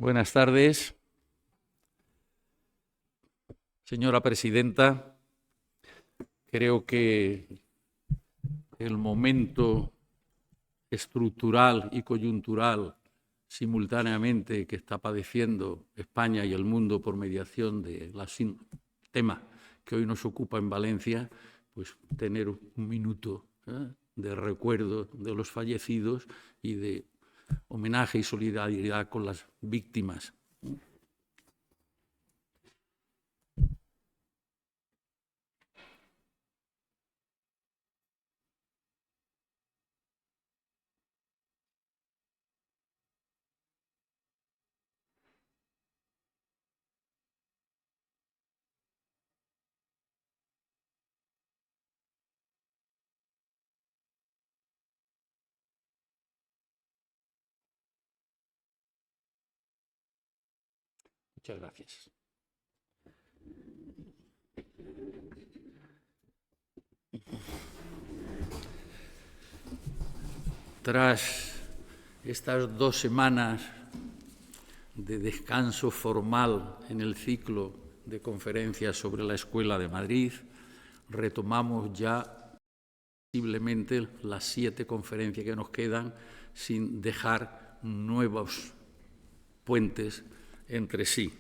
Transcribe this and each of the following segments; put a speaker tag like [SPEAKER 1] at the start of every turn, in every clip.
[SPEAKER 1] Buenas tardes. Señora presidenta, creo que el momento estructural y coyuntural simultáneamente que está padeciendo España y el mundo por mediación del tema que hoy nos ocupa en Valencia, pues tener un minuto de recuerdo de los fallecidos y de homenaje y solidaridad con las víctimas. Muchas gracias. Tras estas 2 semanas de descanso formal en el ciclo de conferencias sobre la Escuela de Madrid, retomamos ya posiblemente las 7 conferencias que nos quedan sin dejar nuevos puentes entre sí.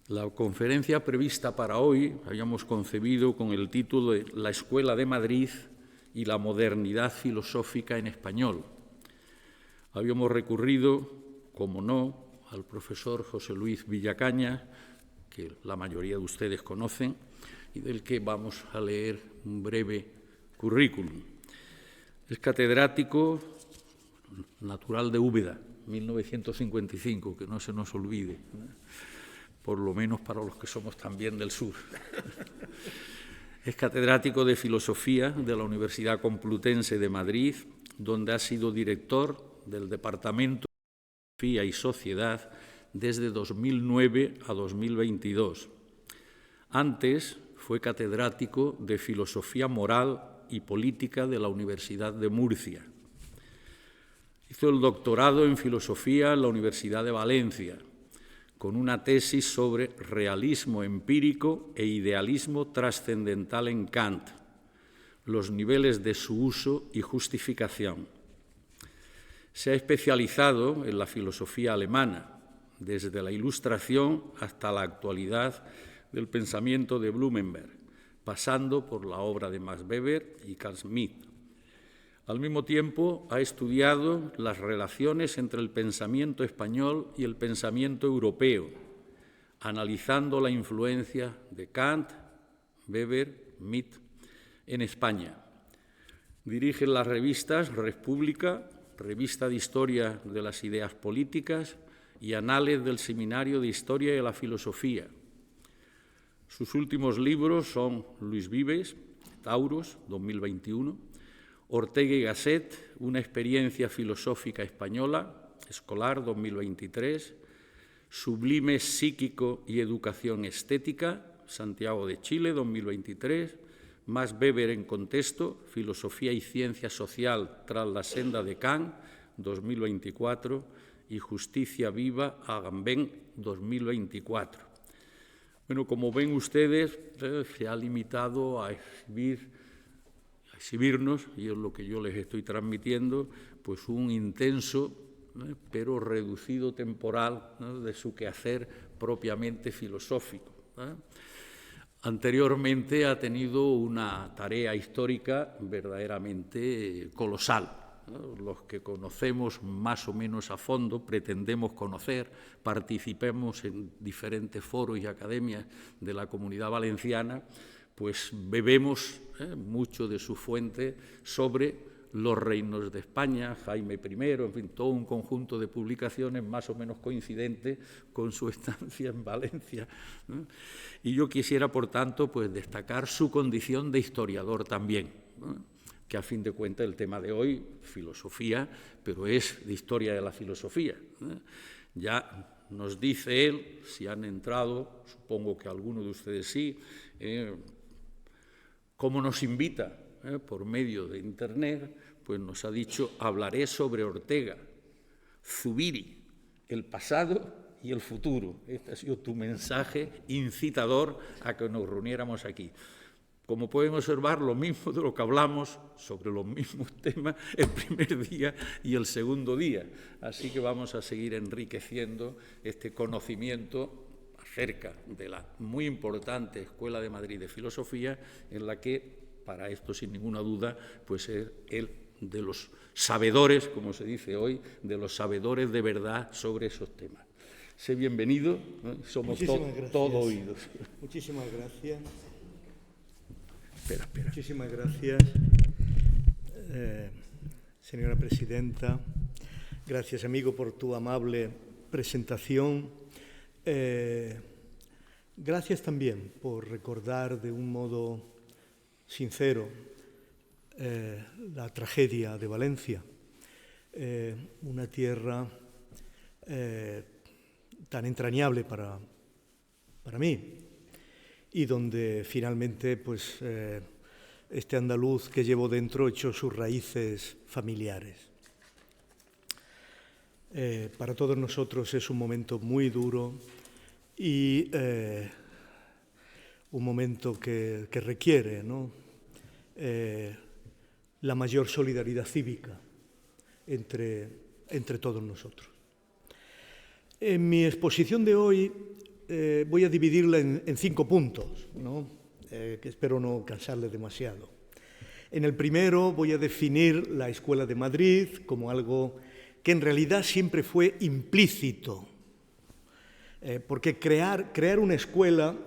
[SPEAKER 1] La conferencia prevista para hoy habíamos concebido con el título de La Escuela de Madrid y la modernidad filosófica en español. Habíamos recurrido, como no, al profesor José Luis Villacañas, que la mayoría de ustedes conocen, y del que vamos a leer un breve currículum. Es catedrático natural de Úbeda, 1955, que no se nos olvide, por lo menos para los que somos también del sur. Es catedrático de Filosofía de la Universidad Complutense de Madrid, donde ha sido director del Departamento de Filosofía y Sociedad desde 2009 a 2022. Antes fue catedrático de Filosofía Moral y Política de la Universidad de Murcia. Hizo el doctorado en Filosofía en la Universidad de Valencia, con una tesis sobre realismo empírico e idealismo trascendental en Kant, los niveles de su uso y justificación. Se ha especializado en la filosofía alemana, desde la Ilustración hasta la actualidad del pensamiento de Blumenberg, pasando por la obra de Max Weber y Carl Schmitt. Al mismo tiempo, ha estudiado las relaciones entre el pensamiento español y el pensamiento europeo, analizando la influencia de Kant, Weber, Schmitt en España. Dirige las revistas República, Revista de Historia de las Ideas Políticas y Anales del Seminario de Historia de la Filosofía. Sus últimos libros son Luis Vives, Taurus, 2021, Ortega y Gasset, una experiencia filosófica española, escolar, 2023, Sublime psíquico y educación estética, Santiago de Chile, 2023, Max Weber en contexto, filosofía y ciencia social tras la senda de Kant, 2024, y Justicia viva, Agamben, 2024. Bueno, como ven ustedes, se ha limitado a exhibirnos, y es lo que yo les estoy transmitiendo, pues un intenso, pero reducido temporal, de su quehacer propiamente filosófico. Anteriormente ha tenido una tarea histórica verdaderamente colosal. Los que conocemos más o menos a fondo, pretendemos conocer, participemos en diferentes foros y academias de la Comunidad Valenciana, pues bebemos mucho de su fuente sobre los reinos de España, Jaime I, en fin, todo un conjunto de publicaciones más o menos coincidentes con su estancia en Valencia. Y yo quisiera, por tanto, pues destacar su condición de historiador también, que a fin de cuentas el tema de hoy, filosofía, pero es de historia de la filosofía. Ya nos dice él, si han entrado, supongo que alguno de ustedes sí, cómo nos invita por medio de Internet, pues nos ha dicho, hablaré sobre Ortega, Zubiri, el pasado y el futuro. Este ha sido tu mensaje incitador a que nos reuniéramos aquí. Como pueden observar, lo mismo de lo que hablamos sobre los mismos temas el primer día y el segundo día. Así que vamos a seguir enriqueciendo este conocimiento acerca de la muy importante Escuela de Madrid de Filosofía, en la que, para esto sin ninguna duda, pues es el de los sabedores, como se dice hoy, de los sabedores de verdad sobre esos temas. Sé bienvenido, ¿no? Somos todo oídos.
[SPEAKER 2] Muchísimas gracias.
[SPEAKER 1] Espera.
[SPEAKER 2] Muchísimas gracias, señora presidenta. Gracias, amigo, por tu amable presentación. Gracias también por recordar de un modo sincero la tragedia de Valencia, una tierra tan entrañable para mí, y donde finalmente pues, este andaluz que llevo dentro echó sus raíces familiares. Para todos nosotros es un momento muy duro y un momento que requiere, ¿no?, la mayor solidaridad cívica entre todos nosotros. En mi exposición de hoy voy a dividirla en 5 puntos, ¿no?, que espero no cansarles demasiado. En el primero voy a definir la Escuela de Madrid como algo que en realidad siempre fue implícito, porque crear una escuela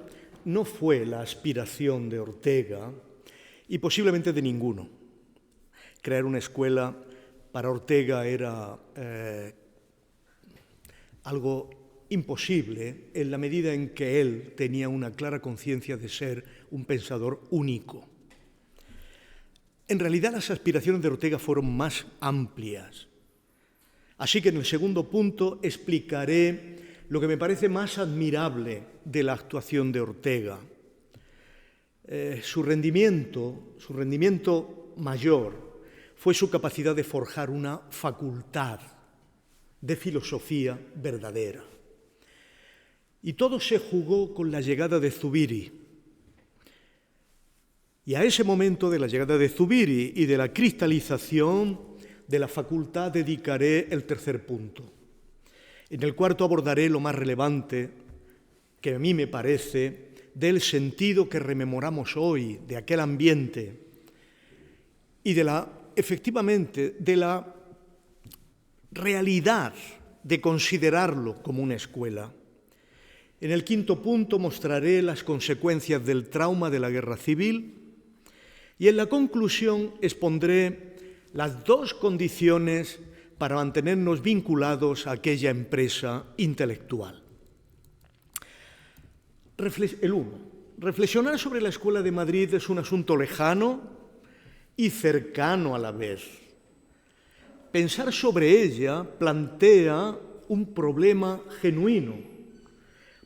[SPEAKER 2] no fue la aspiración de Ortega y posiblemente de ninguno. Crear una escuela para Ortega era algo imposible en la medida en que él tenía una clara conciencia de ser un pensador único. En realidad las aspiraciones de Ortega fueron más amplias. Así que en el segundo punto explicaré lo que me parece más admirable de la actuación de Ortega. Su rendimiento mayor fue su capacidad de forjar una facultad de filosofía verdadera. Y todo se jugó con la llegada de Zubiri. Y a ese momento de la llegada de Zubiri y de la cristalización de la facultad dedicaré el tercer punto. En el cuarto abordaré lo más relevante, que a mí me parece, del sentido que rememoramos hoy de aquel ambiente y efectivamente, de la realidad de considerarlo como una escuela. En el quinto punto mostraré las consecuencias del trauma de la guerra civil y en la conclusión expondré las 2 condiciones para mantenernos vinculados a aquella empresa intelectual. El 1. Reflexionar sobre la Escuela de Madrid es un asunto lejano y cercano a la vez. Pensar sobre ella plantea un problema genuino,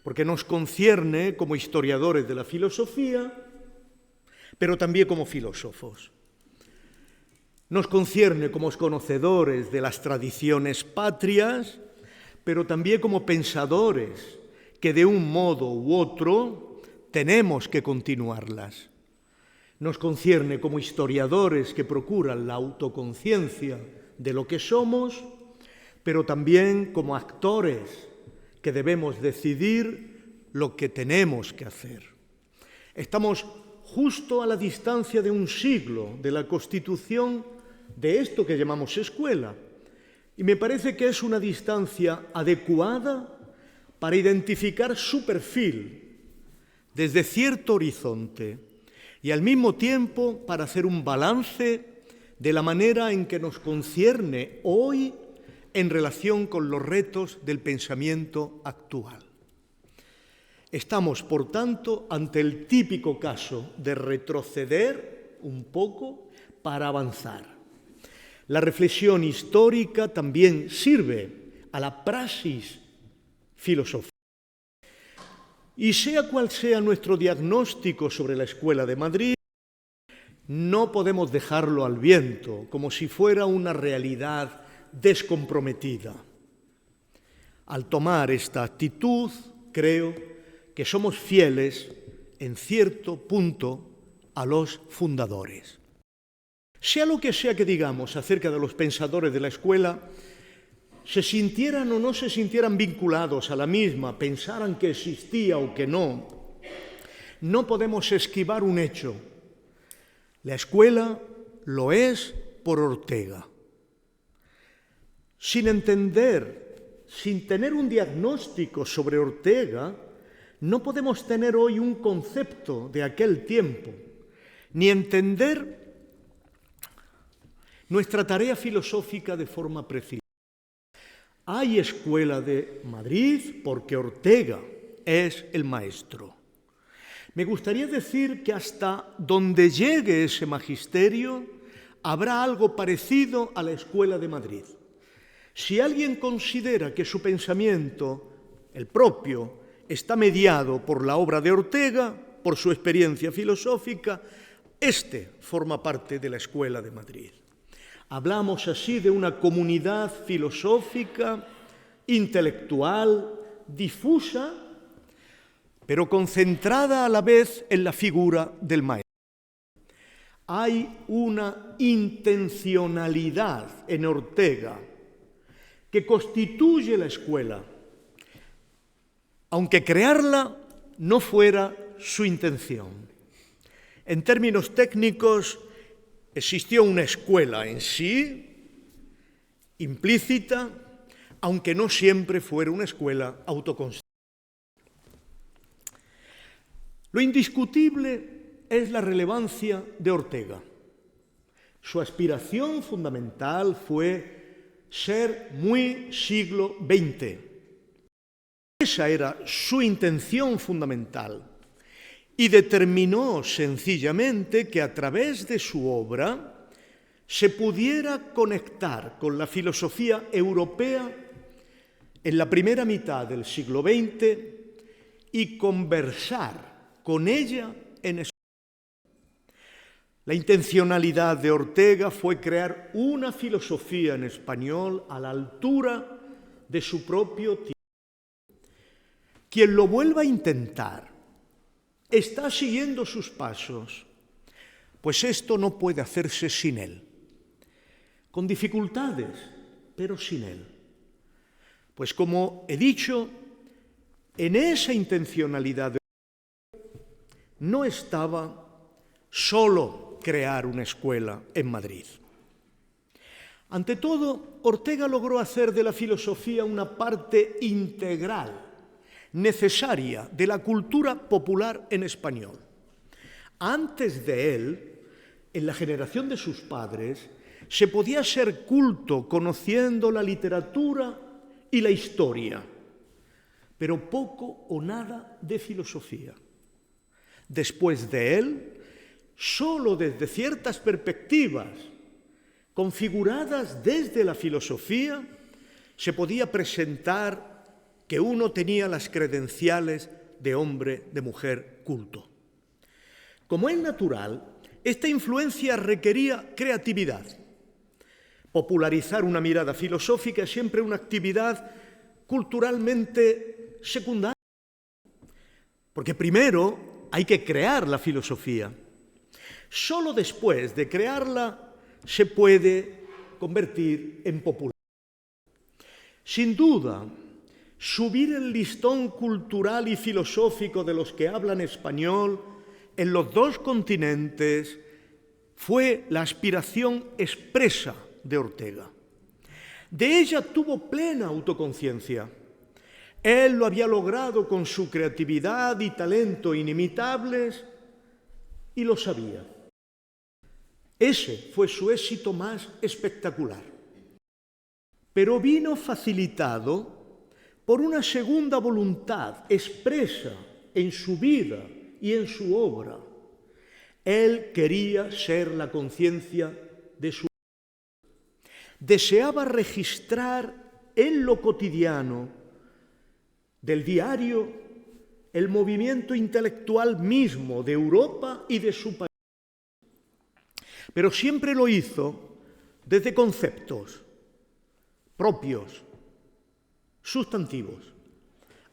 [SPEAKER 2] porque nos concierne como historiadores de la filosofía, pero también como filósofos. Nos concierne como conocedores de las tradiciones patrias, pero también como pensadores que de un modo u otro tenemos que continuarlas. Nos concierne como historiadores que procuran la autoconciencia de lo que somos, pero también como actores que debemos decidir lo que tenemos que hacer. Estamos justo a la distancia de un siglo de la constitución de esto que llamamos escuela, y me parece que es una distancia adecuada para identificar su perfil desde cierto horizonte y al mismo tiempo para hacer un balance de la manera en que nos concierne hoy en relación con los retos del pensamiento actual. Estamos, por tanto, ante el típico caso de retroceder un poco para avanzar. La reflexión histórica también sirve a la praxis filosófica. Y sea cual sea nuestro diagnóstico sobre la Escuela de Madrid, no podemos dejarlo al viento, como si fuera una realidad descomprometida. Al tomar esta actitud, creo que somos fieles, en cierto punto, a los fundadores. Sea lo que sea que digamos acerca de los pensadores de la escuela, se sintieran o no se sintieran vinculados a la misma, pensaran que existía o que no, no podemos esquivar un hecho. La escuela lo es por Ortega. Sin entender, sin tener un diagnóstico sobre Ortega, no podemos tener hoy un concepto de aquel tiempo, ni entender nuestra tarea filosófica de forma precisa. Hay escuela de Madrid porque Ortega es el maestro. Me gustaría decir que hasta donde llegue ese magisterio habrá algo parecido a la escuela de Madrid. Si alguien considera que su pensamiento, el propio, está mediado por la obra de Ortega, por su experiencia filosófica, este forma parte de la escuela de Madrid. Hablamos así de una comunidad filosófica, intelectual, difusa, pero concentrada a la vez en la figura del maestro. Hay una intencionalidad en Ortega que constituye la escuela, aunque crearla no fuera su intención. En términos técnicos, existió una escuela en sí, implícita, aunque no siempre fuera una escuela autoconsciente. Lo indiscutible es la relevancia de Ortega. Su aspiración fundamental fue ser muy siglo XX. Esa era su intención fundamental. Y determinó sencillamente que a través de su obra se pudiera conectar con la filosofía europea en la primera mitad del siglo XX y conversar con ella en español. La intencionalidad de Ortega fue crear una filosofía en español a la altura de su propio tiempo. Quien lo vuelva a intentar está siguiendo sus pasos, pues esto no puede hacerse sin él. Con dificultades, pero sin él. Pues como he dicho, en esa intencionalidad no estaba solo crear una escuela en Madrid. Ante todo, Ortega logró hacer de la filosofía una parte integral, necesaria de la cultura popular en español. Antes de él, en la generación de sus padres, se podía ser culto conociendo la literatura y la historia, pero poco o nada de filosofía. Después de él, solo desde ciertas perspectivas, configuradas desde la filosofía, se podía presentar que uno tenía las credenciales de hombre, de mujer culto. Como es natural, esta influencia requería creatividad. Popularizar una mirada filosófica es siempre una actividad culturalmente secundaria, porque primero hay que crear la filosofía. Solo después de crearla se puede convertir en popular. Sin duda, subir el listón cultural y filosófico de los que hablan español en los dos continentes fue la aspiración expresa de Ortega. De ella tuvo plena autoconciencia. Él lo había logrado con su creatividad y talento inimitables y lo sabía. Ese fue su éxito más espectacular. Pero vino facilitado por una segunda voluntad expresa en su vida y en su obra. Él quería ser la conciencia de su vida. Deseaba registrar en lo cotidiano del diario el movimiento intelectual mismo de Europa y de su país. Pero siempre lo hizo desde conceptos propios, sustantivos.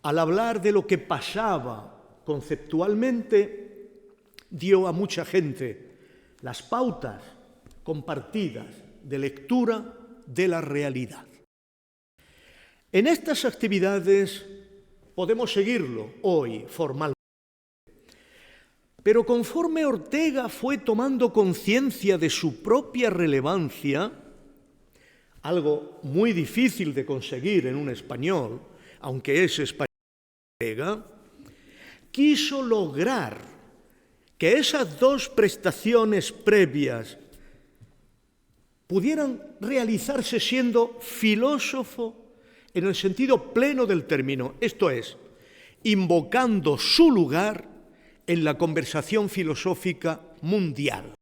[SPEAKER 2] Al hablar de lo que pasaba conceptualmente, dio a mucha gente las pautas compartidas de lectura de la realidad. En estas actividades podemos seguirlo hoy formalmente, pero conforme Ortega fue tomando conciencia de su propia relevancia, algo muy difícil de conseguir en un español, aunque es español Ortega, quiso lograr que esas dos prestaciones previas pudieran realizarse siendo filósofo en el sentido pleno del término, esto es, invocando su lugar en la conversación filosófica mundial.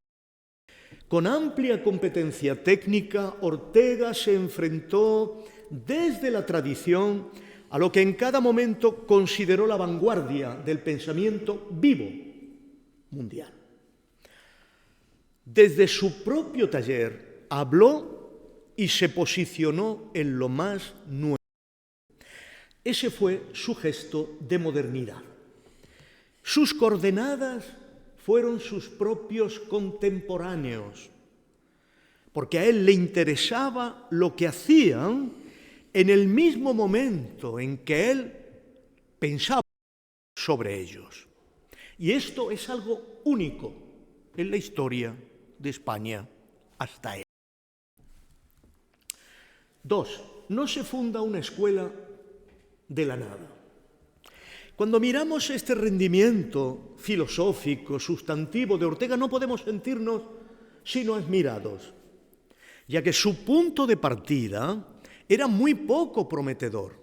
[SPEAKER 2] Con amplia competencia técnica, Ortega se enfrentó desde la tradición a lo que en cada momento consideró la vanguardia del pensamiento vivo mundial. Desde su propio taller habló y se posicionó en lo más nuevo. Ese fue su gesto de modernidad. Sus coordenadas fueron sus propios contemporáneos, porque a él le interesaba lo que hacían en el mismo momento en que él pensaba sobre ellos. Y esto es algo único en la historia de España hasta él. 2. No se funda una escuela de la nada. Cuando miramos este rendimiento filosófico, sustantivo de Ortega, no podemos sentirnos sino admirados, ya que su punto de partida era muy poco prometedor.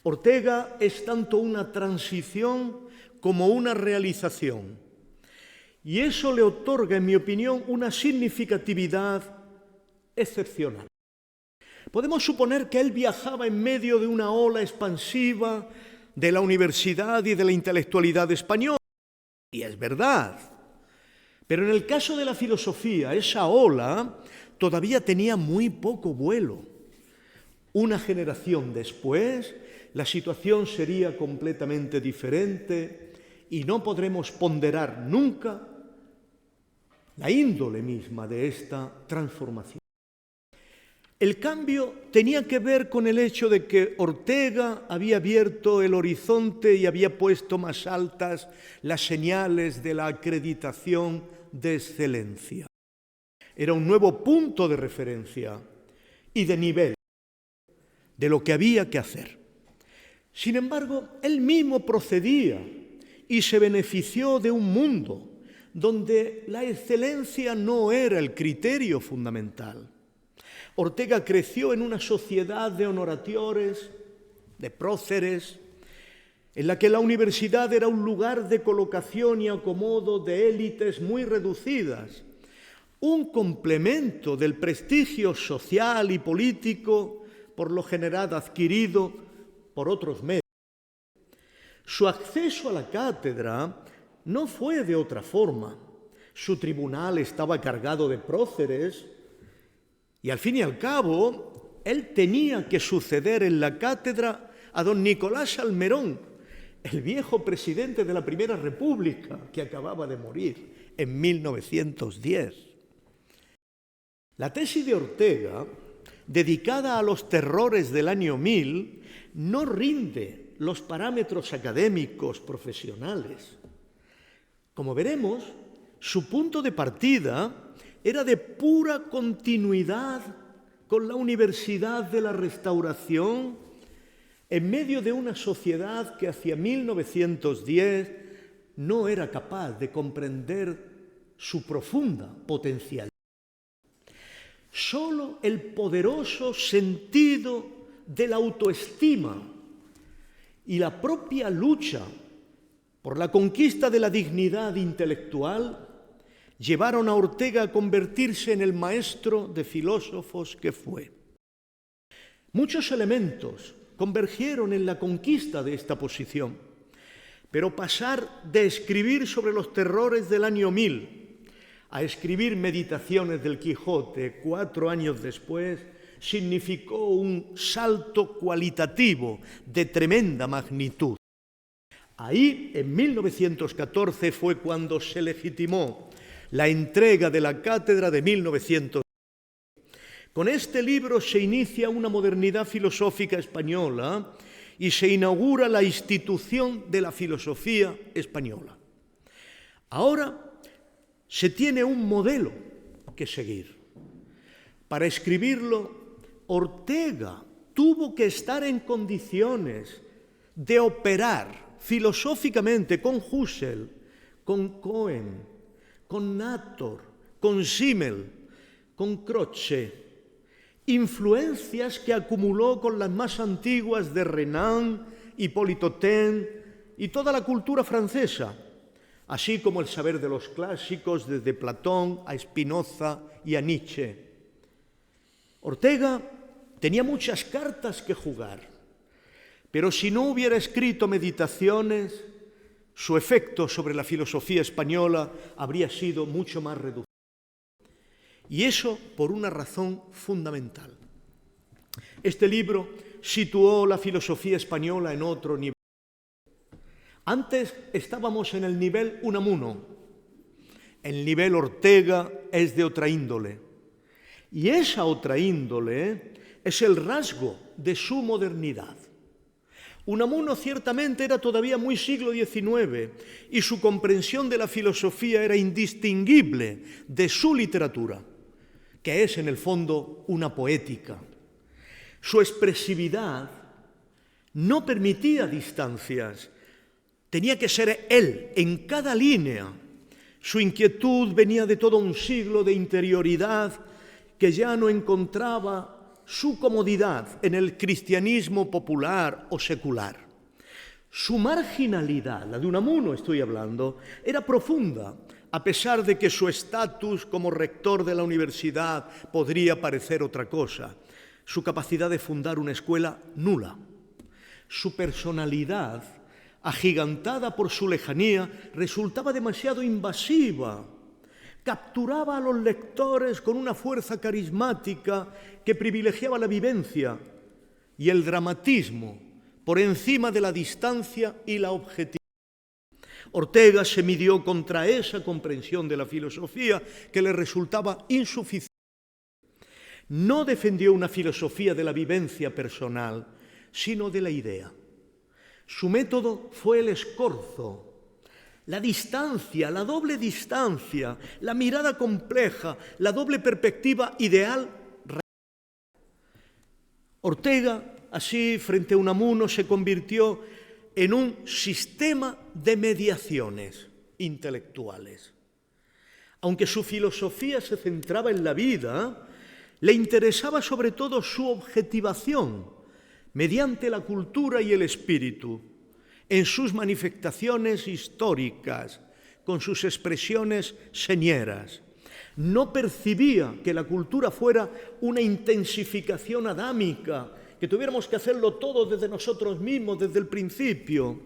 [SPEAKER 2] Ortega es tanto una transición como una realización, y eso le otorga, en mi opinión, una significatividad excepcional. Podemos suponer que él viajaba en medio de una ola expansiva de la universidad y de la intelectualidad española, y es verdad. Pero en el caso de la filosofía, esa ola todavía tenía muy poco vuelo. Una generación después, la situación sería completamente diferente y no podremos ponderar nunca la índole misma de esta transformación. El cambio tenía que ver con el hecho de que Ortega había abierto el horizonte y había puesto más altas las señales de la acreditación de excelencia. Era un nuevo punto de referencia y de nivel de lo que había que hacer. Sin embargo, él mismo procedía y se benefició de un mundo donde la excelencia no era el criterio fundamental. Ortega creció en una sociedad de honoratores, de próceres, en la que la universidad era un lugar de colocación y acomodo de élites muy reducidas, un complemento del prestigio social y político, por lo general adquirido por otros medios. Su acceso a la cátedra no fue de otra forma. Su tribunal estaba cargado de próceres, y al fin y al cabo, él tenía que suceder en la cátedra a don Nicolás Salmerón, el viejo presidente de la Primera República, que acababa de morir en 1910. La tesis de Ortega, dedicada a los terrores del año 1000, no rinde los parámetros académicos profesionales. Como veremos, su punto de partida era de pura continuidad con la Universidad de la Restauración en medio de una sociedad que hacia 1910 no era capaz de comprender su profunda potencialidad. Solo el poderoso sentido de la autoestima y la propia lucha por la conquista de la dignidad intelectual llevaron a Ortega a convertirse en el maestro de filósofos que fue. Muchos elementos convergieron en la conquista de esta posición, pero pasar de escribir sobre los terrores del año 1000 a escribir Meditaciones del Quijote 4 años después significó un salto cualitativo de tremenda magnitud. Ahí, en 1914, fue cuando se legitimó la entrega de la cátedra de 1900. Con este libro se inicia una modernidad filosófica española y se inaugura la institución de la filosofía española. Ahora se tiene un modelo que seguir. Para escribirlo, Ortega tuvo que estar en condiciones de operar filosóficamente con Husserl, con Cohen, con Nator, con Simmel, con Croce, influencias que acumuló con las más antiguas de Renan, Hipólito Taine y toda la cultura francesa, así como el saber de los clásicos desde Platón a Spinoza y a Nietzsche. Ortega tenía muchas cartas que jugar, pero si no hubiera escrito Meditaciones, su efecto sobre la filosofía española habría sido mucho más reducido. Y eso por una razón fundamental. Este libro situó la filosofía española en otro nivel. Antes estábamos en el nivel Unamuno. El nivel Ortega es de otra índole. Y esa otra índole es el rasgo de su modernidad. Unamuno ciertamente era todavía muy siglo XIX y su comprensión de la filosofía era indistinguible de su literatura, que es en el fondo una poética. Su expresividad no permitía distancias, tenía que ser él en cada línea. Su inquietud venía de todo un siglo de interioridad que ya no encontraba su comodidad en el cristianismo popular o secular. Su marginalidad, la de Unamuno estoy hablando, era profunda, a pesar de que su estatus como rector de la universidad podría parecer otra cosa. Su capacidad de fundar una escuela nula. Su personalidad, agigantada por su lejanía, resultaba demasiado invasiva. Capturaba a los lectores con una fuerza carismática que privilegiaba la vivencia y el dramatismo por encima de la distancia y la objetividad. Ortega se midió contra esa comprensión de la filosofía que le resultaba insuficiente. No defendió una filosofía de la vivencia personal, sino de la idea. Su método fue el escorzo, la distancia, la doble distancia, la mirada compleja, la doble perspectiva ideal. Ortega, así, frente a Unamuno, se convirtió en un sistema de mediaciones intelectuales. Aunque su filosofía se centraba en la vida, le interesaba sobre todo su objetivación mediante la cultura y el espíritu, en sus manifestaciones históricas, con sus expresiones señeras. No percibía que la cultura fuera una intensificación adámica, que tuviéramos que hacerlo todo desde nosotros mismos, desde el principio,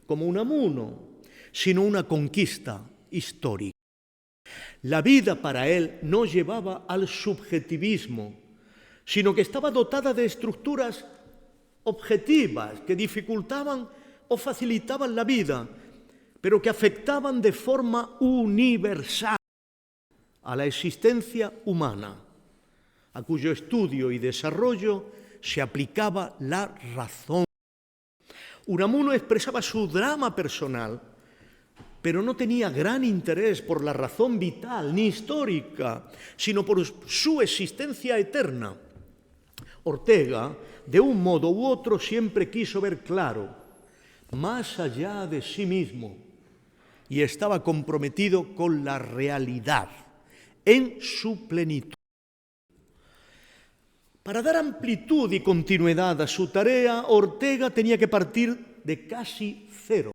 [SPEAKER 2] como Unamuno, sino una conquista histórica. La vida para él no llevaba al subjetivismo, sino que estaba dotada de estructuras objetivas que dificultaban o facilitaban la vida, pero que afectaban de forma universal a la existencia humana, a cuyo estudio y desarrollo se aplicaba la razón. Unamuno expresaba su drama personal, pero no tenía gran interés por la razón vital ni histórica, sino por su existencia eterna. Ortega, de un modo u otro, siempre quiso ver claro, más allá de sí mismo, y estaba comprometido con la realidad en su plenitud. Para dar amplitud y continuidad a su tarea, Ortega tenía que partir de casi cero.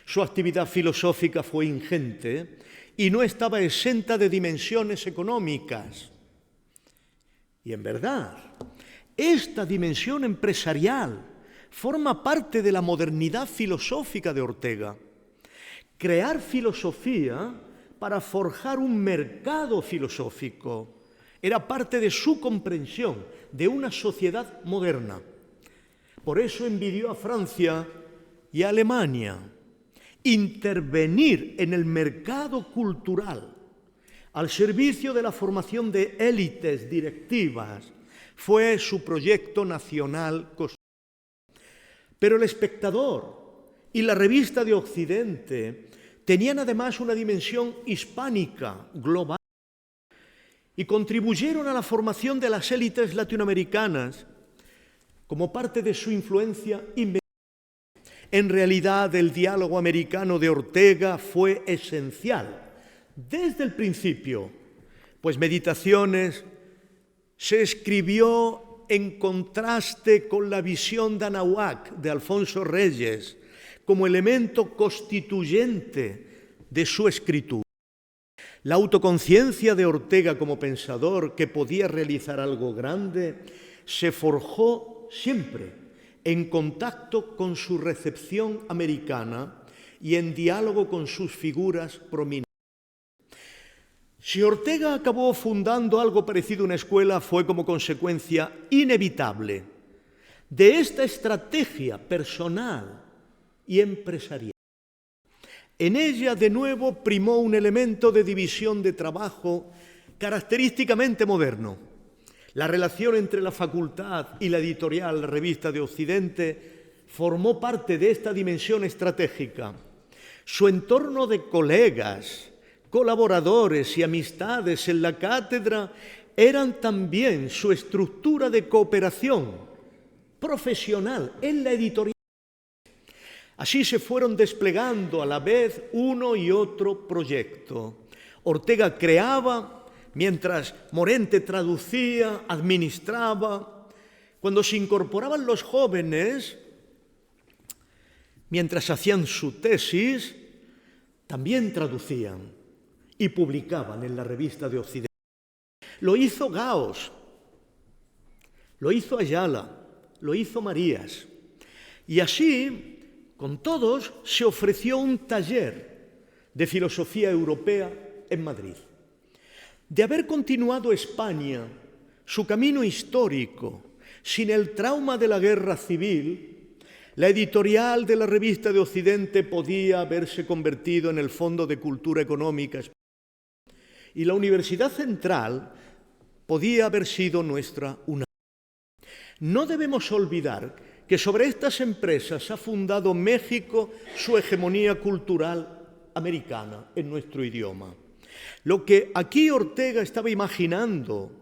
[SPEAKER 2] Su actividad filosófica fue ingente y no estaba exenta de dimensiones económicas. Y en verdad, esta dimensión empresarial forma parte de la modernidad filosófica de Ortega. Crear filosofía para forjar un mercado filosófico. era parte de su comprensión de una sociedad moderna. Por eso envidió a Francia y a Alemania. Intervenir en el mercado cultural al servicio de la formación de élites directivas fue su proyecto nacional. Pero El Espectador y la Revista de Occidente tenían además una dimensión hispánica, global, y contribuyeron a la formación de las élites latinoamericanas como parte de su influencia inmediata. En realidad, el diálogo americano de Ortega fue esencial desde el principio, pues Meditaciones se escribió en contraste con la visión de Anahuac de Alfonso Reyes como elemento constituyente de su escritura. La autoconciencia de Ortega como pensador que podía realizar algo grande se forjó siempre en contacto con su recepción americana y en diálogo con sus figuras prominentes. Si Ortega acabó fundando algo parecido a una escuela, fue como consecuencia inevitable de esta estrategia personal y empresarial. En ella, de nuevo, primó un elemento de división de trabajo característicamente moderno. La relación entre la facultad y la editorial Revista de Occidente formó parte de esta dimensión estratégica. Su entorno de colegas, colaboradores y amistades en la cátedra eran también su estructura de cooperación profesional en la editorial. Así se fueron desplegando a la vez uno y otro proyecto. Ortega creaba, mientras Morente traducía, administraba. Cuando se incorporaban los jóvenes, mientras hacían su tesis, también traducían y publicaban en la Revista de Occidente. Lo hizo Gauss, lo hizo Ayala, lo hizo Marías. Y así, con todos, se ofreció un taller de filosofía europea en Madrid. De haber continuado España su camino histórico sin el trauma de la guerra civil, la editorial de la Revista de Occidente podía haberse convertido en el Fondo de Cultura Económica y la Universidad Central podía haber sido nuestra UNAM. No debemos olvidar que sobre estas empresas ha fundado México su hegemonía cultural americana en nuestro idioma. Lo que aquí Ortega estaba imaginando,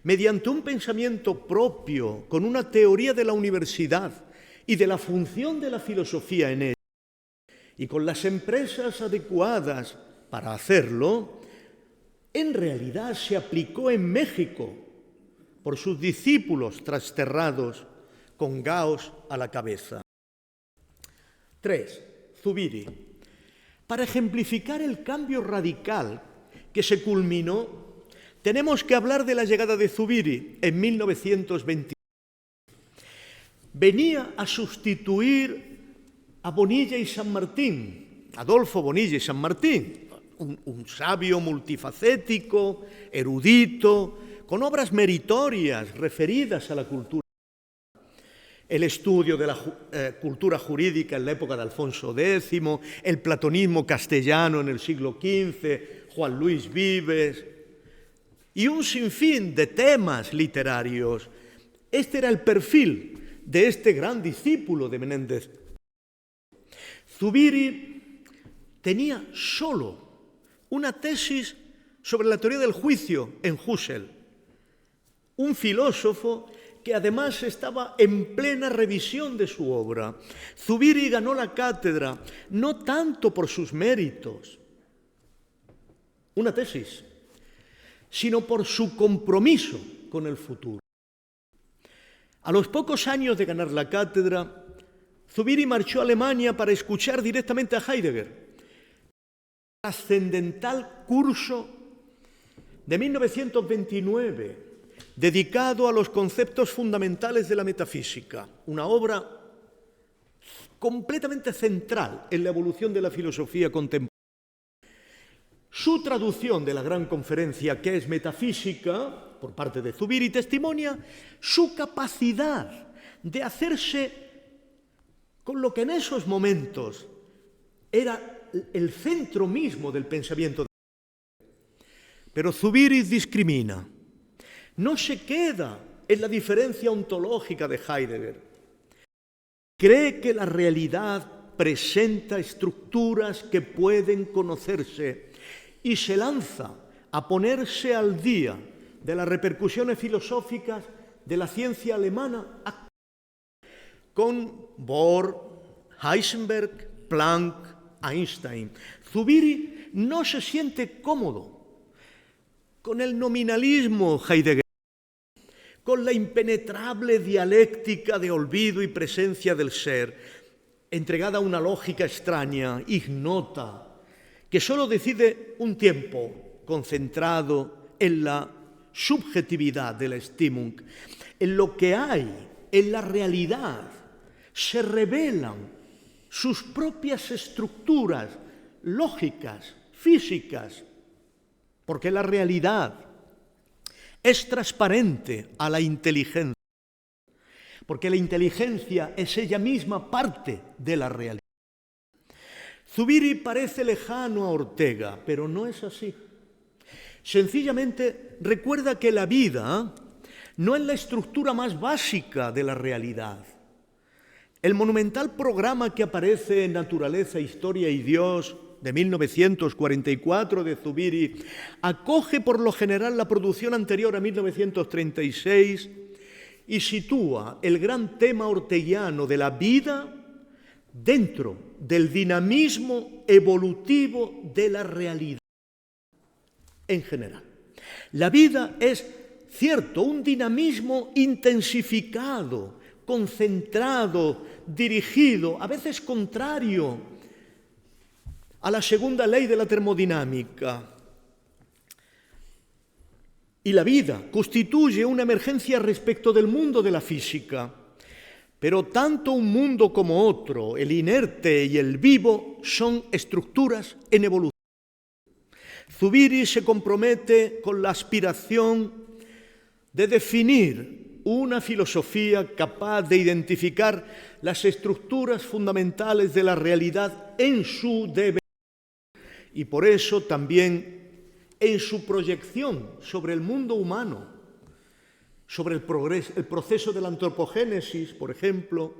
[SPEAKER 2] mediante un pensamiento propio, con una teoría de la universidad y de la función de la filosofía en ella, y con las empresas adecuadas para hacerlo, en realidad se aplicó en México por sus discípulos trasterrados con Gauss a la cabeza. 3. Zubiri. Para ejemplificar el cambio radical que se culminó, tenemos que hablar de la llegada de Zubiri en 1920. Venía a sustituir a Bonilla y San Martín, Adolfo Bonilla y San Martín, un sabio multifacético, erudito, con obras meritorias referidas a la cultura. El estudio de la cultura jurídica en la época de Alfonso X, el platonismo castellano en el siglo XV, Juan Luis Vives, y un sinfín de temas literarios. Este era el perfil de este gran discípulo de Menéndez. Zubiri tenía solo una tesis sobre la teoría del juicio en Husserl, un filósofo que además estaba en plena revisión de su obra. Zubiri ganó la cátedra no tanto por sus méritos, una tesis, sino por su compromiso con el futuro. A los pocos años de ganar la cátedra, Zubiri marchó a Alemania para escuchar directamente a Heidegger. Trascendental curso de 1929, dedicado a los conceptos fundamentales de la metafísica, una obra completamente central en la evolución de la filosofía contemporánea. Su traducción de la gran conferencia, que es metafísica, por parte de Zubiri, testimonia su capacidad de hacerse con lo que en esos momentos era el centro mismo del pensamiento. Pero Zubiri discrimina, no se queda en la diferencia ontológica de Heidegger. Cree que la realidad presenta estructuras que pueden conocerse y se lanza a ponerse al día de las repercusiones filosóficas de la ciencia alemana con Bohr, Heisenberg, Planck, Einstein. Zubiri no se siente cómodo con el nominalismo heideggeriano, con la impenetrable dialéctica de olvido y presencia del ser, entregada a una lógica extraña, ignota, que solo decide un tiempo concentrado en la subjetividad de la Stimmung. En lo que hay, en la realidad, se revelan sus propias estructuras lógicas, físicas, porque la realidad es transparente a la inteligencia, porque la inteligencia es ella misma parte de la realidad. Zubiri parece lejano a Ortega, pero no es así. Sencillamente recuerda que la vida no es la estructura más básica de la realidad. El monumental programa que aparece en Naturaleza, Historia y Dios de 1944 de Zubiri acoge por lo general la producción anterior a 1936 y sitúa el gran tema orteguiano de la vida dentro del dinamismo evolutivo de la realidad en general. La vida es, cierto, un dinamismo intensificado, concentrado, dirigido, a veces contrario a la segunda ley de la termodinámica. Y la vida constituye una emergencia respecto del mundo de la física. Pero tanto un mundo como otro, el inerte y el vivo, son estructuras en evolución. Zubiri se compromete con la aspiración de definir una filosofía capaz de identificar las estructuras fundamentales de la realidad en su devenir y por eso también en su proyección sobre el mundo humano, sobre el proceso de la antropogénesis, por ejemplo,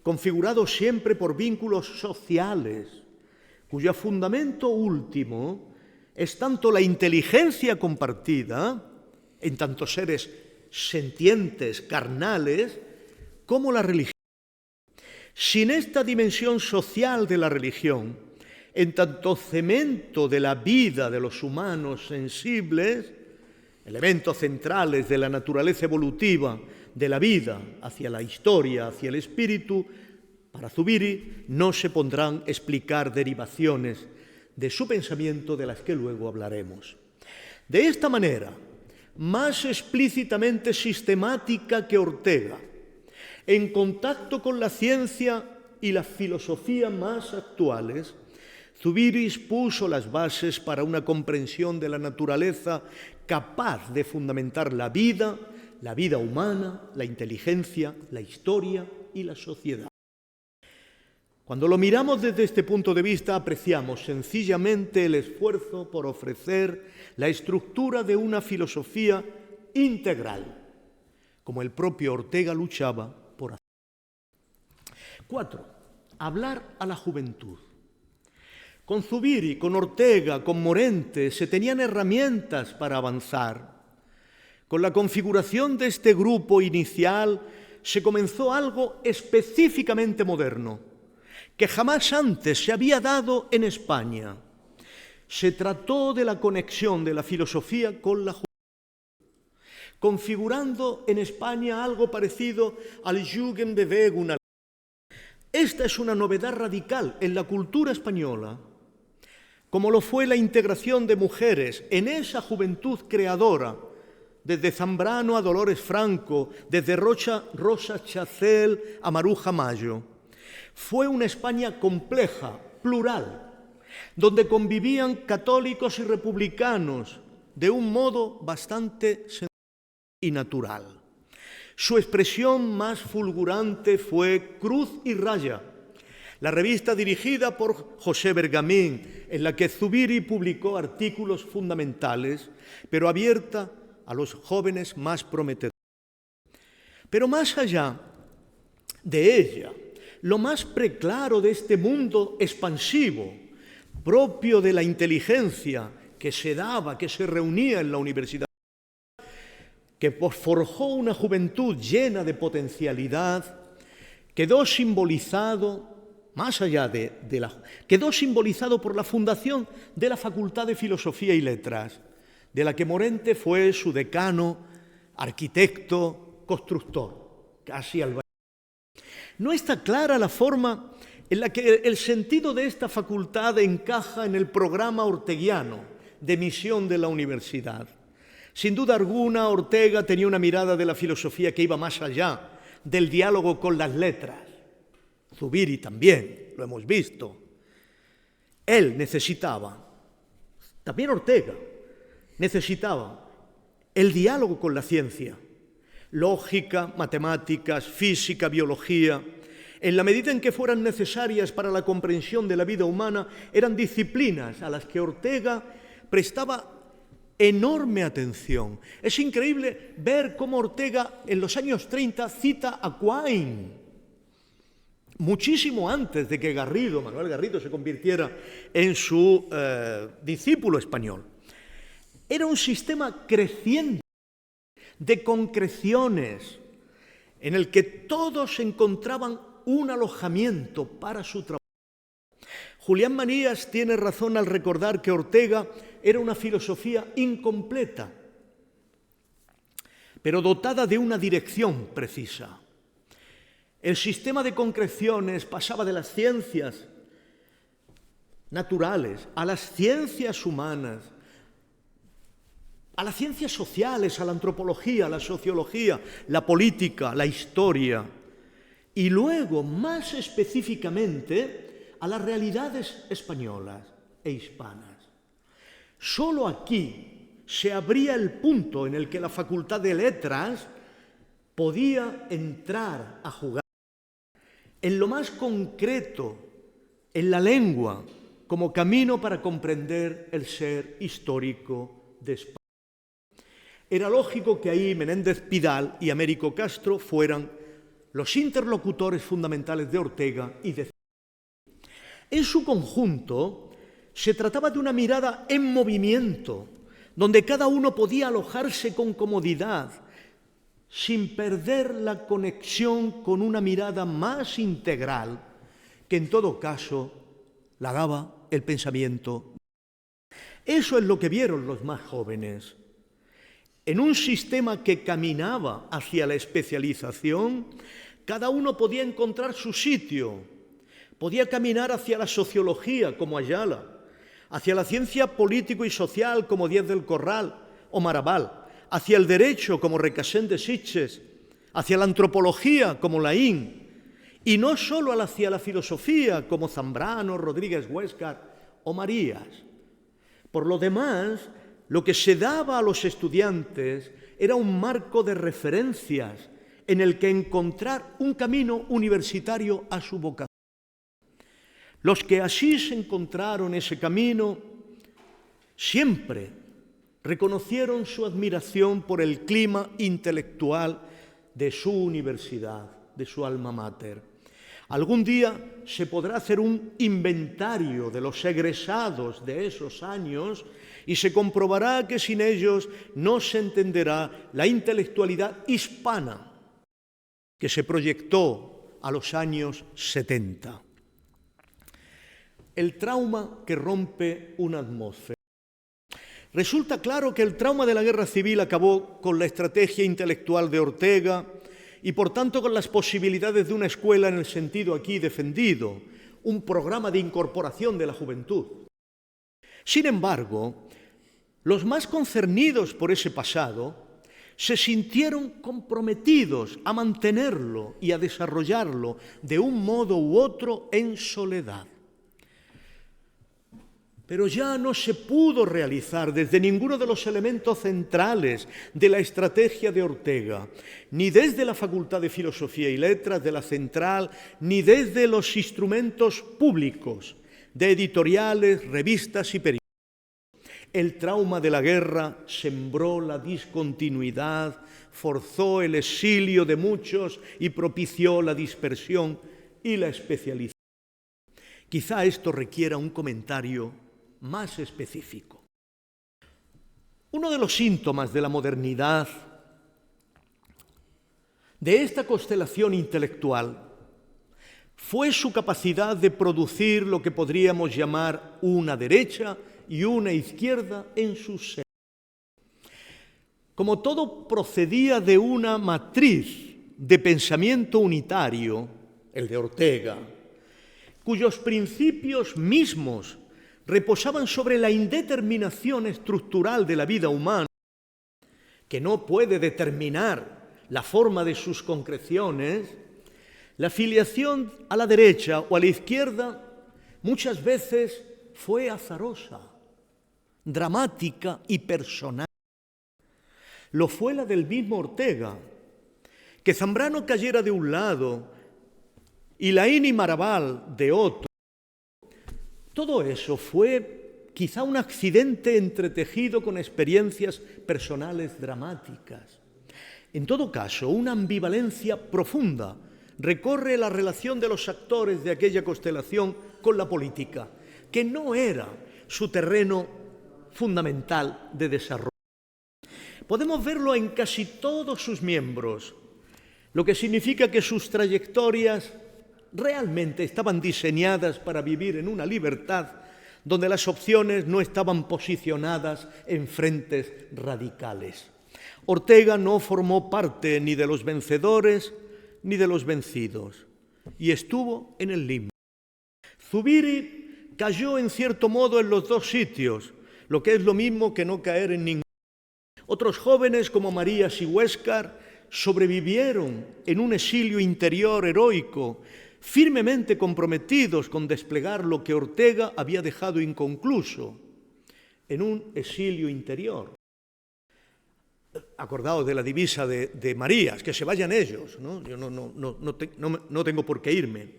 [SPEAKER 2] configurado siempre por vínculos sociales, cuyo fundamento último es tanto la inteligencia compartida, en tanto seres sentientes, carnales, como la religión. Sin esta dimensión social de la religión, en tanto cemento de la vida de los humanos sensibles, elementos centrales de la naturaleza evolutiva de la vida hacia la historia, hacia el espíritu, para Zubiri no se pondrán a explicar derivaciones de su pensamiento de las que luego hablaremos. De esta manera, más explícitamente sistemática que Ortega, en contacto con la ciencia y la filosofía más actuales, Zubiri puso las bases para una comprensión de la naturaleza capaz de fundamentar la vida humana, la inteligencia, la historia y la sociedad. Cuando lo miramos desde este punto de vista, apreciamos sencillamente el esfuerzo por ofrecer la estructura de una filosofía integral, como el propio Ortega luchaba por hacer. 4. Hablar a la juventud. Con Zubiri, con Ortega, con Morente se tenían herramientas para avanzar. Con la configuración de este grupo inicial se comenzó algo específicamente moderno, que jamás antes se había dado en España. Se trató de la conexión de la filosofía con la juventud, configurando en España algo parecido al Jugendbewegung. Esta es una novedad radical en la cultura española, como lo fue la integración de mujeres en esa juventud creadora, desde Zambrano a Dolores Franco, desde Rosa Chacel a Maruja Mayo. Fue una España compleja, plural, donde convivían católicos y republicanos de un modo bastante sencillo y natural. Su expresión más fulgurante fue Cruz y Raya, la revista dirigida por José Bergamín, en la que Zubiri publicó artículos fundamentales, pero abierta a los jóvenes más prometedores. Pero más allá de ella, lo más preclaro de este mundo expansivo, propio de la inteligencia que se daba, que se reunía en la universidad, que forjó una juventud llena de potencialidad, quedó simbolizado, más allá quedó simbolizado por la fundación de la Facultad de Filosofía y Letras, de la que Morente fue su decano, arquitecto, constructor, casi albañil. No está clara la forma en la que el sentido de esta facultad encaja en el programa orteguiano de misión de la universidad. Sin duda alguna, Ortega tenía una mirada de la filosofía que iba más allá del diálogo con las letras. Zubiri también, lo hemos visto. Él necesitaba, también Ortega, necesitaba el diálogo con la ciencia, lógica, matemáticas, física, biología. En la medida en que fueran necesarias para la comprensión de la vida humana, eran disciplinas a las que Ortega prestaba enorme atención. Es increíble ver cómo Ortega en los años 30 cita a Quine, muchísimo antes de que Manuel Garrido se convirtiera en su discípulo español. Era un sistema creciente de concreciones en el que todos encontraban un alojamiento para su trabajo. Julián Manías tiene razón al recordar que Ortega era una filosofía incompleta, pero dotada de una dirección precisa. El sistema de concreciones pasaba de las ciencias naturales a las ciencias humanas, a las ciencias sociales, a la antropología, a la sociología, la política, la historia, y luego, más específicamente, a las realidades españolas e hispanas. Solo aquí se abría el punto en el que la Facultad de Letras podía entrar a jugar en lo más concreto, en la lengua, como camino para comprender el ser histórico de España. Era lógico que ahí Menéndez Pidal y Américo Castro fueran los interlocutores fundamentales de Ortega y de Zubiri. En su conjunto, se trataba de una mirada en movimiento, donde cada uno podía alojarse con comodidad, sin perder la conexión con una mirada más integral, que en todo caso la daba el pensamiento. Eso es lo que vieron los más jóvenes. En un sistema que caminaba hacia la especialización, cada uno podía encontrar su sitio, podía caminar hacia la sociología como Ayala, hacia la ciencia político y social como Díaz del Corral o Marabal, hacia el derecho como Recasén de Sitges, hacia la antropología como Laín, y no solo hacia la filosofía como Zambrano, Rodríguez Huéscar o Marías. Por lo demás, lo que se daba a los estudiantes era un marco de referencias en el que encontrar un camino universitario a su vocación. Los que así se encontraron ese camino siempre reconocieron su admiración por el clima intelectual de su universidad, de su alma mater. Algún día se podrá hacer un inventario de los egresados de esos años y se comprobará que sin ellos no se entenderá la intelectualidad hispana que se proyectó a los años 70. El trauma que rompe una atmósfera. Resulta claro que el trauma de la guerra civil acabó con la estrategia intelectual de Ortega y por tanto con las posibilidades de una escuela en el sentido aquí defendido, un programa de incorporación de la juventud. Sin embargo, los más concernidos por ese pasado se sintieron comprometidos a mantenerlo y a desarrollarlo de un modo u otro en soledad. pero ya no se pudo realizar desde ninguno de los elementos centrales de la estrategia de Ortega, ni desde la Facultad de Filosofía y Letras de la Central, ni desde los instrumentos públicos de editoriales, revistas y periódicos. El trauma de la guerra sembró la discontinuidad, forzó el exilio de muchos y propició la dispersión y la especialización. Quizá esto requiera un comentario más específico. Uno de los síntomas de la modernidad, de esta constelación intelectual, fue su capacidad de producir lo que podríamos llamar una derecha y una izquierda en su seno. Como todo procedía de una matriz de pensamiento unitario, el de Ortega, cuyos principios mismos reposaban sobre la indeterminación estructural de la vida humana, que no puede determinar la forma de sus concreciones, la filiación a la derecha o a la izquierda muchas veces fue azarosa, dramática y personal. Lo fue la del mismo Ortega. Que Zambrano cayera de un lado y Laín y Maraval de otro, todo eso fue quizá un accidente entretejido con experiencias personales dramáticas. En todo caso, una ambivalencia profunda recorre la relación de los actores de aquella constelación con la política, que no era su terreno fundamental de desarrollo. Podemos verlo en casi todos sus miembros, lo que significa que sus trayectorias realmente estaban diseñadas para vivir en una libertad donde las opciones no estaban posicionadas en frentes radicales. Ortega no formó parte ni de los vencedores ni de los vencidos y estuvo en el limbo. Zubiri cayó en cierto modo en los dos sitios, lo que es lo mismo que no caer en ninguno. Otros jóvenes como Marías y Huéscar sobrevivieron en un exilio interior heroico, firmemente comprometidos con desplegar lo que Ortega había dejado inconcluso, en un exilio interior. Acordaos de la divisa de Marías, que se vayan ellos, ¿no? Yo no tengo por qué irme.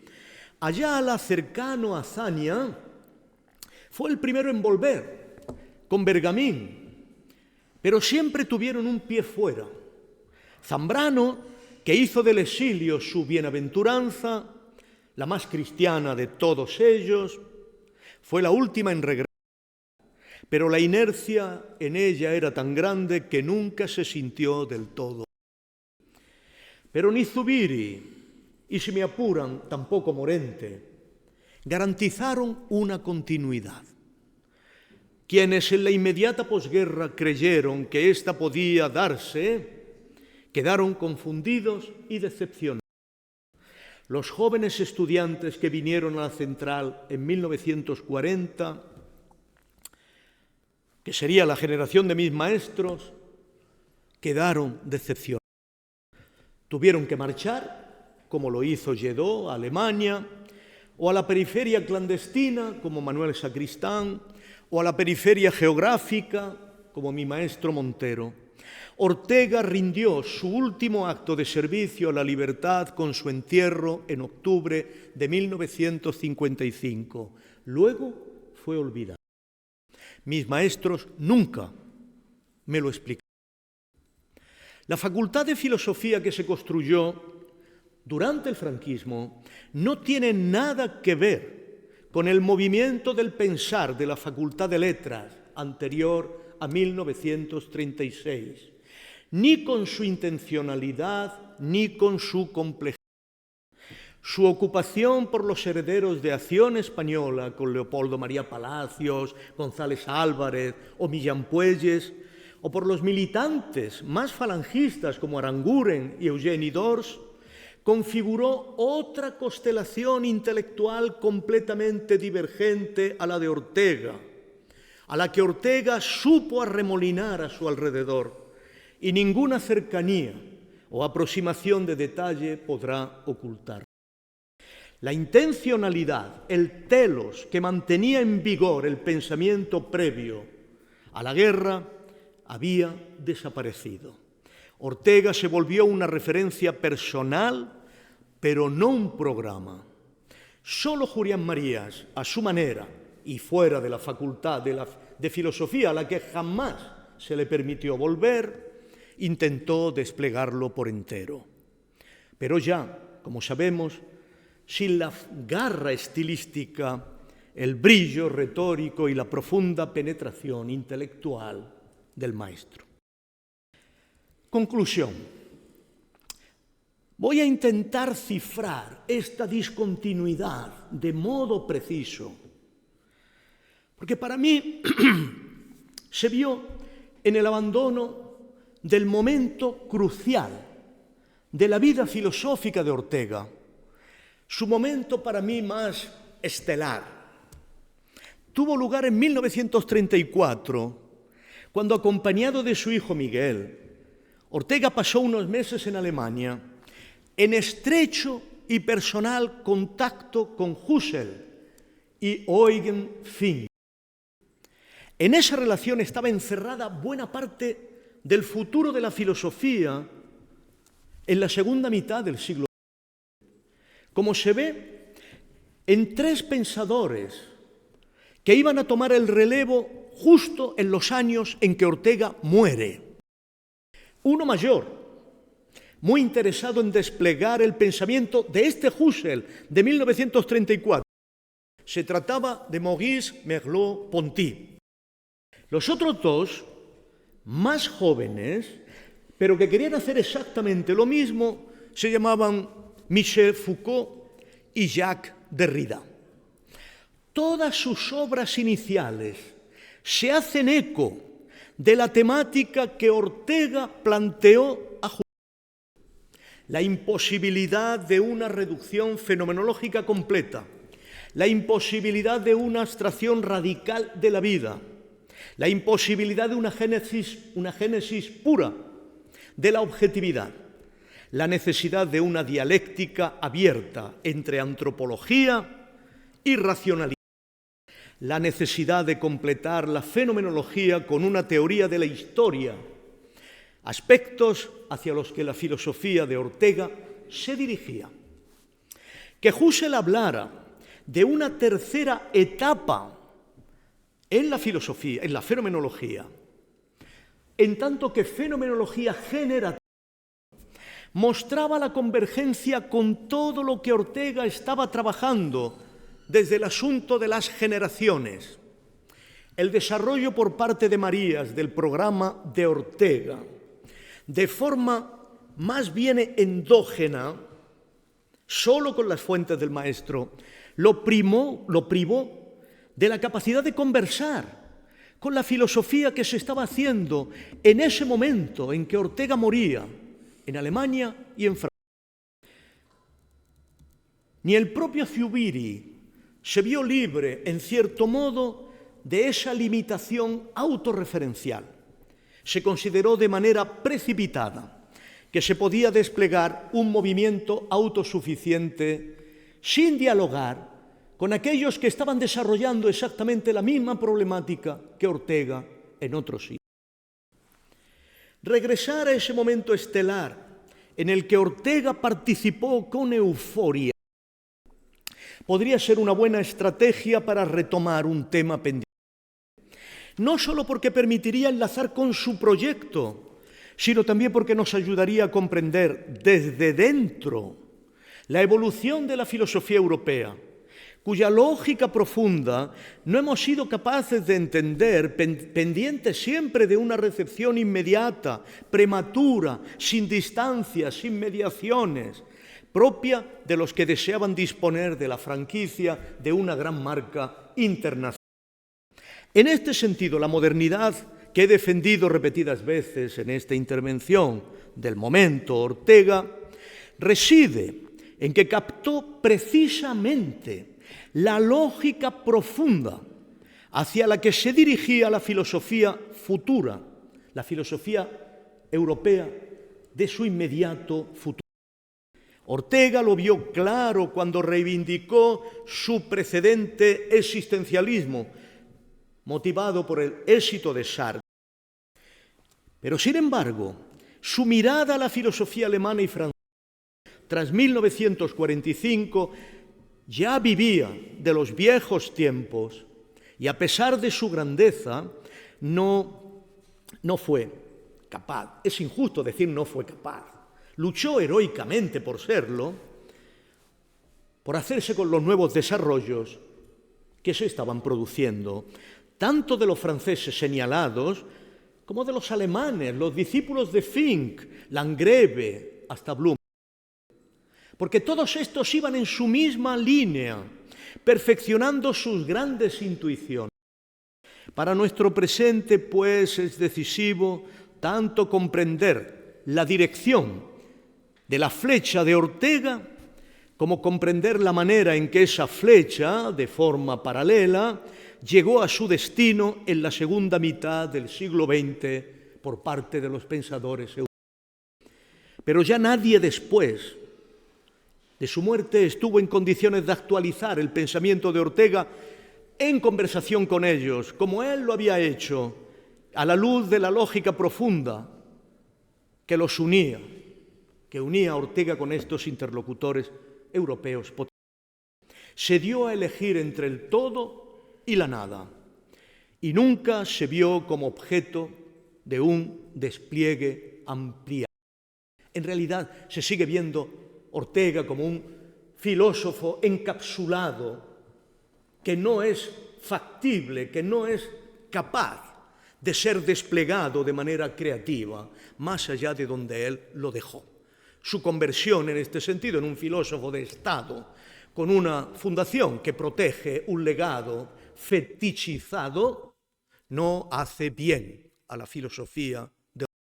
[SPEAKER 2] Ayala, cercano a Zaña, fue el primero en volver, con Bergamín, pero siempre tuvieron un pie fuera. Zambrano, que hizo del exilio su bienaventuranza, la más cristiana de todos ellos, fue la última en regresar, pero la inercia en ella era tan grande que nunca se sintió del todo. Pero ni Zubiri, y si me apuran, tampoco Morente, garantizaron una continuidad. Quienes en la inmediata posguerra creyeron que ésta podía darse, quedaron confundidos y decepcionados. Los jóvenes estudiantes que vinieron a la Central en 1940, que sería la generación de mis maestros, quedaron decepcionados. Tuvieron que marchar, como lo hizo Lledó a Alemania, o a la periferia clandestina, como Manuel Sacristán, o a la periferia geográfica, como mi maestro Montero. Ortega rindió su último acto de servicio a la libertad con su entierro en octubre de 1955. Luego fue olvidado. Mis maestros nunca me lo explicaron. La Facultad de Filosofía que se construyó durante el franquismo no tiene nada que ver con el movimiento del pensar de la Facultad de Letras anterior a 1936. Ni con su intencionalidad, ni con su complejidad. Su ocupación por los herederos de Acción Española, con Leopoldo María Palacios, González Álvarez o Millán Puelles, o por los militantes más falangistas como Aranguren y Eugeni Dors, configuró otra constelación intelectual completamente divergente a la de Ortega, a la que Ortega supo arremolinar a su alrededor, y ninguna cercanía o aproximación de detalle podrá ocultar. La intencionalidad, el telos que mantenía en vigor el pensamiento previo a la guerra había desaparecido. Ortega se volvió una referencia personal, pero no un programa. Solo Julián Marías, a su manera y fuera de la facultad de filosofía a la que jamás se le permitió volver, intentó desplegarlo por entero. Pero ya, como sabemos, sin la garra estilística, el brillo retórico y la profunda penetración intelectual del maestro. Conclusión. Voy a intentar cifrar esta discontinuidad de modo preciso, porque para mí se vio en el abandono del momento crucial de la vida filosófica de Ortega, su momento para mí más estelar. Tuvo lugar en 1934, cuando, acompañado de su hijo Miguel, Ortega pasó unos meses en Alemania en estrecho y personal contacto con Husserl y Eugen Fink. En esa relación estaba encerrada buena parte del futuro de la filosofía en la segunda mitad del siglo XX. Como se ve, en tres pensadores que iban a tomar el relevo justo en los años en que Ortega muere. Uno mayor, muy interesado en desplegar el pensamiento de este Husserl de 1934. Se trataba de Maurice Merleau-Ponty. Los otros dos, más jóvenes, pero que querían hacer exactamente lo mismo, se llamaban Michel Foucault y Jacques Derrida. Todas sus obras iniciales se hacen eco de la temática que Ortega planteó a Husserl: la imposibilidad de una reducción fenomenológica completa, la imposibilidad de una abstracción radical de la vida, la imposibilidad de una génesis pura de la objetividad, la necesidad de una dialéctica abierta entre antropología y racionalidad, la necesidad de completar la fenomenología con una teoría de la historia, aspectos hacia los que la filosofía de Ortega se dirigía. Que Husserl hablara de una tercera etapa en la filosofía, en la fenomenología, en tanto que fenomenología generativa, mostraba la convergencia con todo lo que Ortega estaba trabajando desde el asunto de las generaciones, el desarrollo por parte de Marías del programa de Ortega, de forma más bien endógena, solo con las fuentes del maestro, lo privó de la capacidad de conversar con la filosofía que se estaba haciendo en ese momento en que Ortega moría, en Alemania y en Francia. Ni el propio Zubiri se vio libre, en cierto modo, de esa limitación autorreferencial. Se consideró de manera precipitada que se podía desplegar un movimiento autosuficiente sin dialogar con aquellos que estaban desarrollando exactamente la misma problemática que Ortega en otros sitios. Regresar a ese momento estelar en el que Ortega participó con euforia podría ser una buena estrategia para retomar un tema pendiente. No solo porque permitiría enlazar con su proyecto, sino también porque nos ayudaría a comprender desde dentro la evolución de la filosofía europea, cuya lógica profunda no hemos sido capaces de entender, pendiente siempre de una recepción inmediata, prematura, sin distancias, sin mediaciones, propia de los que deseaban disponer de la franquicia de una gran marca internacional. En este sentido, la modernidad que he defendido repetidas veces en esta intervención del momento Ortega reside en que captó precisamente la lógica profunda hacia la que se dirigía la filosofía futura, la filosofía europea de su inmediato futuro. Ortega lo vio claro cuando reivindicó su precedente existencialismo, motivado por el éxito de Sartre. Pero, sin embargo, su mirada a la filosofía alemana y francesa, tras 1945, ya vivía de los viejos tiempos y, a pesar de su grandeza, no fue capaz. Es injusto decir no fue capaz. Luchó heroicamente por serlo, por hacerse con los nuevos desarrollos que se estaban produciendo, tanto de los franceses señalados como de los alemanes, los discípulos de Fink, Landgrave, hasta Bloom. Porque todos estos iban en su misma línea, perfeccionando sus grandes intuiciones. Para nuestro presente, pues, es decisivo tanto comprender la dirección de la flecha de Ortega, como comprender la manera en que esa flecha, de forma paralela, llegó a su destino en la segunda mitad del siglo XX por parte de los pensadores europeos. Pero ya nadie después de su muerte estuvo en condiciones de actualizar el pensamiento de Ortega en conversación con ellos, como él lo había hecho, a la luz de la lógica profunda que los unía, que unía a Ortega con estos interlocutores europeos. Se dio a elegir entre el todo y la nada, y nunca se vio como objeto de un despliegue ampliado. En realidad se sigue viendo Ortega como un filósofo encapsulado que no es factible, que no es capaz de ser desplegado de manera creativa, más allá de donde él lo dejó. Su conversión en este sentido en un filósofo de Estado, con una fundación que protege un legado fetichizado, no hace bien a la filosofía de Ortega.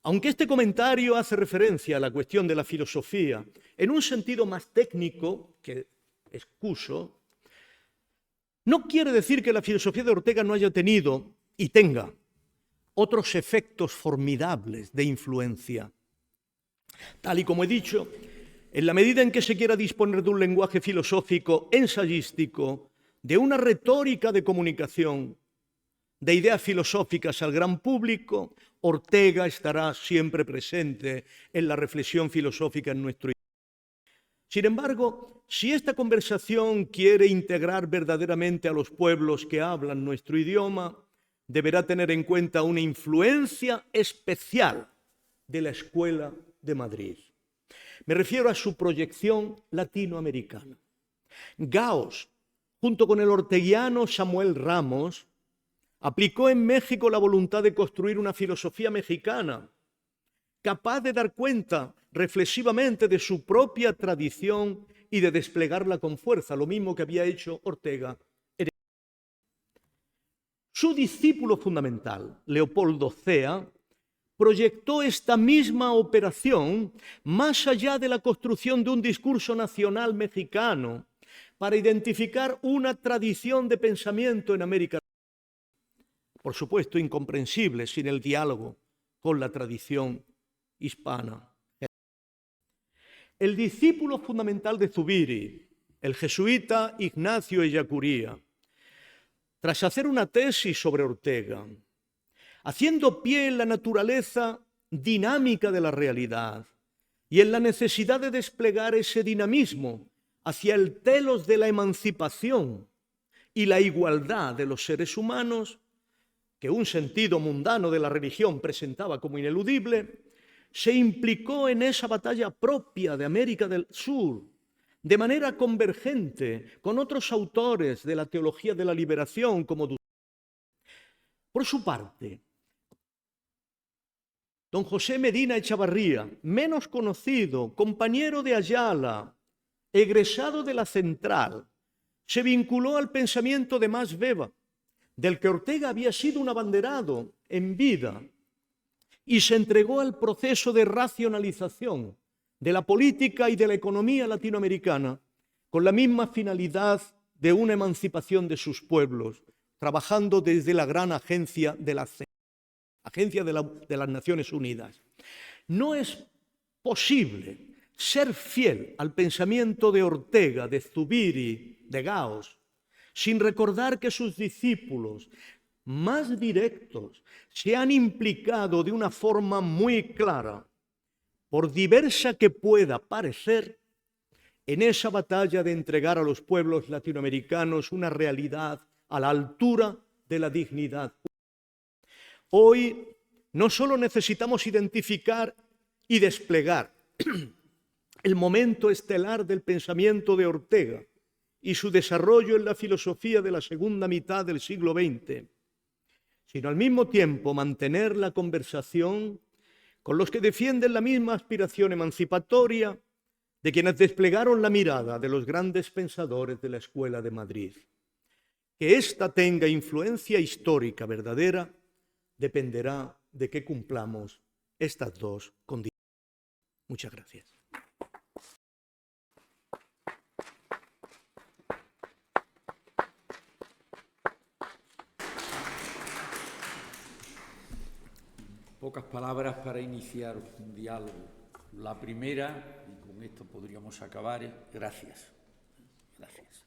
[SPEAKER 2] Aunque este comentario hace referencia a la cuestión de la filosofía en un sentido más técnico, que excuso, no quiere decir que la filosofía de Ortega no haya tenido y tenga otros efectos formidables de influencia. Tal y como he dicho, en la medida en que se quiera disponer de un lenguaje filosófico ensayístico, de una retórica de comunicación, de ideas filosóficas al gran público, Ortega estará siempre presente en la reflexión filosófica en nuestro idioma. Sin embargo, si esta conversación quiere integrar verdaderamente a los pueblos que hablan nuestro idioma, deberá tener en cuenta una influencia especial de la Escuela de Madrid. Me refiero a su proyección latinoamericana. Gauss, junto con el orteguiano Samuel Ramos, aplicó en México la voluntad de construir una filosofía mexicana, capaz de dar cuenta reflexivamente de su propia tradición y de desplegarla con fuerza, lo mismo que había hecho Ortega. Su discípulo fundamental, Leopoldo Cea, proyectó esta misma operación más allá de la construcción de un discurso nacional mexicano para identificar una tradición de pensamiento en América Latina. Por supuesto, incomprensible sin el diálogo con la tradición hispana. El discípulo fundamental de Zubiri, el jesuita Ignacio Ellacuría, tras hacer una tesis sobre Ortega, haciendo pie en la naturaleza dinámica de la realidad y en la necesidad de desplegar ese dinamismo hacia el telos de la emancipación y la igualdad de los seres humanos, que un sentido mundano de la religión presentaba como ineludible, se implicó en esa batalla propia de América del Sur, de manera convergente con otros autores de la teología de la liberación como Dussel. Por su parte, don José Medina Echavarría, menos conocido, compañero de Ayala, egresado de la Central, se vinculó al pensamiento de Max Weber, del que Ortega había sido un abanderado en vida, y se entregó al proceso de racionalización de la política y de la economía latinoamericana con la misma finalidad de una emancipación de sus pueblos, trabajando desde la gran agencia de la CEN, Agencia de las Naciones Unidas. No es posible ser fiel al pensamiento de Ortega, de Zubiri, de Gauss, sin recordar que sus discípulos más directos se han implicado de una forma muy clara, por diversa que pueda parecer, en esa batalla de entregar a los pueblos latinoamericanos una realidad a la altura de la dignidad. Hoy no solo necesitamos identificar y desplegar el momento estelar del pensamiento de Ortega y su desarrollo en la filosofía de la segunda mitad del siglo XX, sino al mismo tiempo mantener la conversación con los que defienden la misma aspiración emancipatoria de quienes desplegaron la mirada de los grandes pensadores de la Escuela de Madrid. Que ésta tenga influencia histórica verdadera dependerá de que cumplamos estas dos condiciones. Muchas gracias.
[SPEAKER 1] Pocas palabras para iniciar un diálogo. La primera, y con esto podríamos acabar, es gracias. Gracias.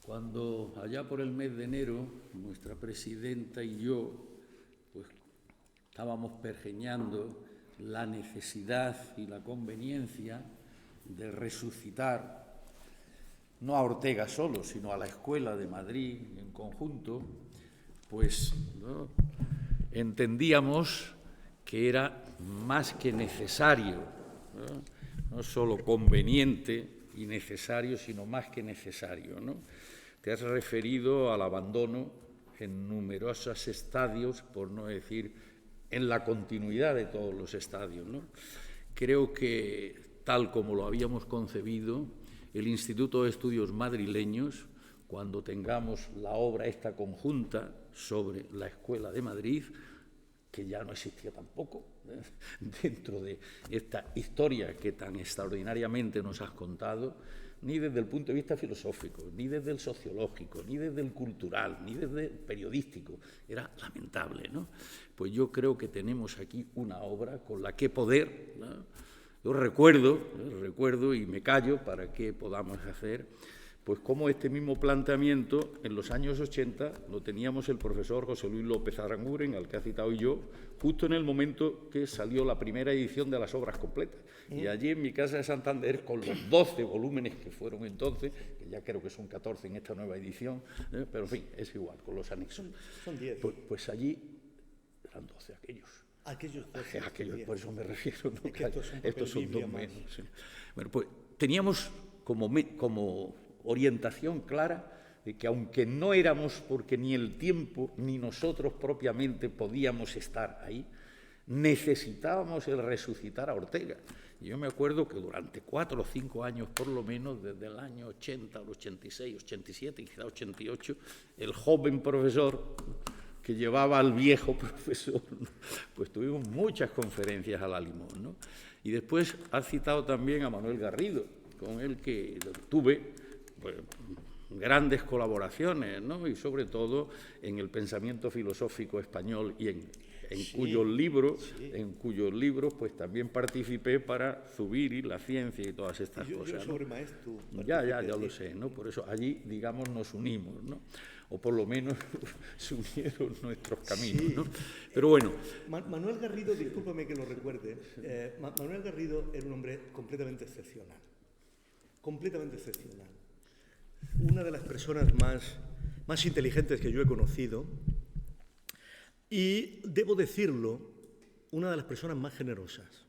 [SPEAKER 1] Cuando allá por el mes de enero, nuestra presidenta y yo, pues estábamos pergeñando la necesidad y la conveniencia de resucitar, no a Ortega solo, sino a la Escuela de Madrid en conjunto, pues ¿no? Entendíamos que era más que necesario, no solo conveniente y necesario, sino más que necesario, ¿no? Te has referido al abandono en numerosos estadios, por no decir en la continuidad de todos los estadios, ¿no? Creo que, tal como lo habíamos concebido, el Instituto de Estudios Madrileños, cuando tengamos la obra esta conjunta sobre la Escuela de Madrid, que ya no existía tampoco, dentro de esta historia que tan extraordinariamente nos has contado, ni desde el punto de vista filosófico, ni desde el sociológico, ni desde el cultural, ni desde el periodístico. Era lamentable, ¿no? Pues yo creo que tenemos aquí una obra con la que poder, ¿no? Yo recuerdo y me callo para que podamos hacer, pues como este mismo planteamiento en los años 80 lo teníamos el profesor José Luis López Aranguren, al que ha citado yo, justo en el momento que salió la primera edición de las obras completas. Y allí en mi casa de Santander, con los 12 volúmenes que fueron entonces, que ya creo que son 14 en esta nueva edición, pero en fin, es igual, con los anexos.
[SPEAKER 2] Son 10.
[SPEAKER 1] Pues allí eran 12 aquellos. Aquellos, por eso me refiero. ¿No? Es que estos son dos menos. Sí. Bueno, pues teníamos como orientación clara de que aunque no éramos, porque ni el tiempo ni nosotros propiamente podíamos estar ahí, necesitábamos el resucitar a Ortega. Yo me acuerdo que durante 4 o 5 años, por lo menos, desde el año 80 al 86, 87, quizá 88, el joven profesor que llevaba al viejo profesor, pues tuvimos muchas conferencias a la limón, ¿no? Y después ha citado también a Manuel Garrido, con el que tuve pues, grandes colaboraciones, ¿no? Y sobre todo en el pensamiento filosófico español y en cuyos libros pues también participé para Zubiri, la ciencia y todas estas cosas.
[SPEAKER 2] Yo sobre Maeztu.
[SPEAKER 1] Ya lo sé, ¿no? Por eso allí, digamos, nos unimos, ¿no? O por lo menos se unieron nuestros caminos, sí. ¿No? Pero bueno.
[SPEAKER 2] Manuel Garrido, discúlpame que lo recuerde, Manuel Garrido era un hombre completamente excepcional. Completamente excepcional. Una de las personas más inteligentes que yo he conocido y, debo decirlo, una de las personas más generosas.